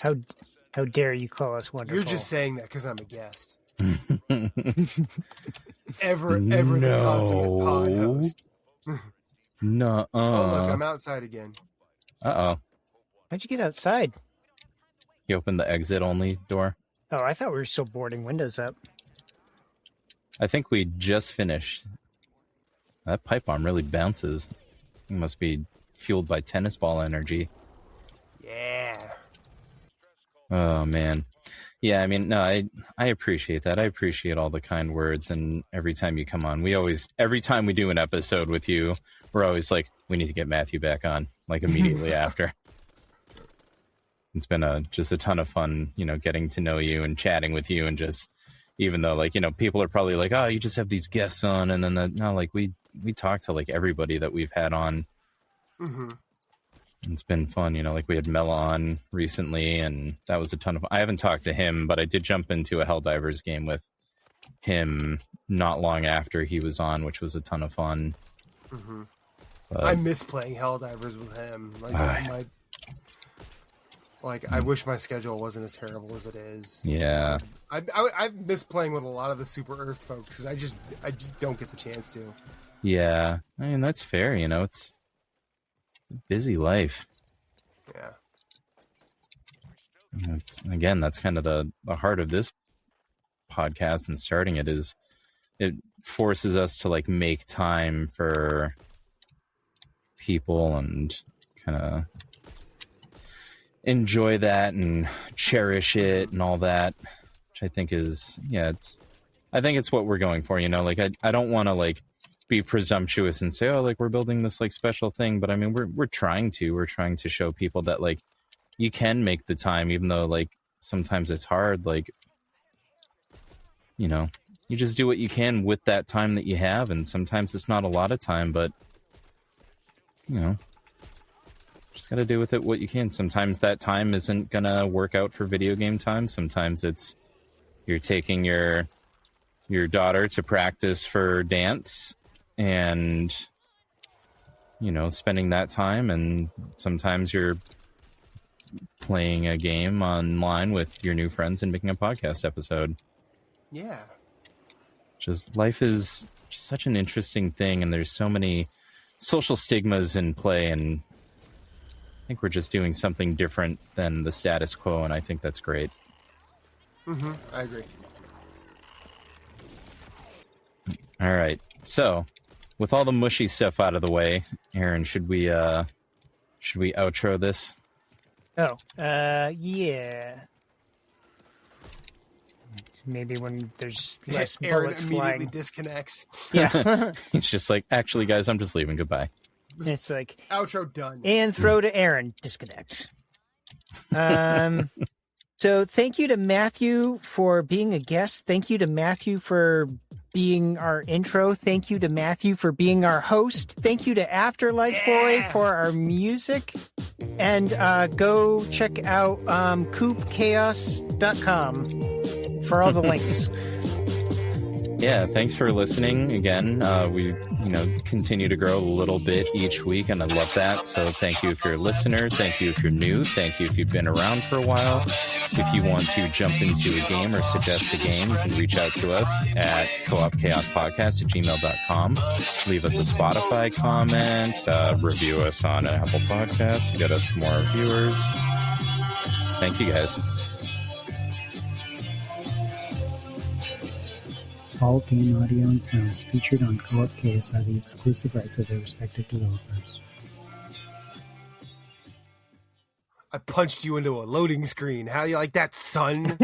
How dare you call us wonderful? You're just saying that because I'm a guest. ever the consummate pod host. No. Oh, look, I'm outside again. Uh-oh. How'd you get outside? You opened the exit only door. Oh, I thought we were still boarding windows up. I think we just finished. That pipe bomb really bounces. It must be fueled by tennis ball energy. Yeah. Oh, man. Yeah, I mean, no, I appreciate that. I appreciate all the kind words, and every time you come on, every time we do an episode with you, we're always like, we need to get Matthew back on, like immediately after. It's been just a ton of fun, getting to know you and chatting with you, and just, even though, like, people are probably like, oh, you just have these guests on, and then no, like, we talk to like everybody that we've had on. Mm-hmm. It's been fun, like we had Mel on recently, and that was a ton of fun. I haven't talked to him, but I did jump into a Helldivers game with him not long after he was on, which was a ton of fun. Mm-hmm. I miss playing Helldivers with him. I wish my schedule wasn't as terrible as it is. Yeah. So I miss playing with a lot of the Super Earth folks, because I just don't get the chance to. Yeah. I mean, that's fair, it's a busy life. Yeah. Again, that's kind of the heart of this podcast and starting it, is it forces us to like make time for people and kind of enjoy that and cherish it and all that, which I think is, I think it's what we're going for, like I don't want to like be presumptuous and say, oh, like we're building this like special thing, but I mean, we're trying to show people that like you can make the time, even though like sometimes it's hard, like, you just do what you can with that time that you have, and sometimes it's not a lot of time, but just got to do with it what you can. Sometimes that time isn't gonna work out for video game time. Sometimes it's you're taking your daughter to practice for dance, and spending that time, and sometimes you're playing a game online with your new friends and making a podcast episode. Yeah. Just life is such an interesting thing, and there's so many social stigmas in play, and I think we're just doing something different than the status quo, and I think that's great. I agree. All right. So, with all the mushy stuff out of the way, Aaron, should we outro this? Oh, yeah. Maybe when there's less Aaron bullets immediately flying. disconnects. Yeah. It's just like, actually, guys, I'm just leaving. Goodbye. It's like, Outro done. and throw to Aaron. Disconnect. So thank you to Matthew for being a guest. Thank you to Matthew for being our intro. Thank you to Matthew for being our host. Thank you to Afterlife Boy for our music. And go check out coopchaos.com for all the links. Yeah, thanks for listening again. We continue to grow a little bit each week, and I love that. So thank you if you're a listener. Thank you if you're new. Thank you if you've been around for a while. If you want to jump into a game or suggest a game, you can reach out to us at coopchaospodcast@gmail.com. Leave us a Spotify comment, review us on Apple Podcasts, get us more viewers. Thank you, guys. All game audio and sounds featured on Co-op Chaos are the exclusive rights of their respective developers. I punched you into a loading screen. How do you like that, son?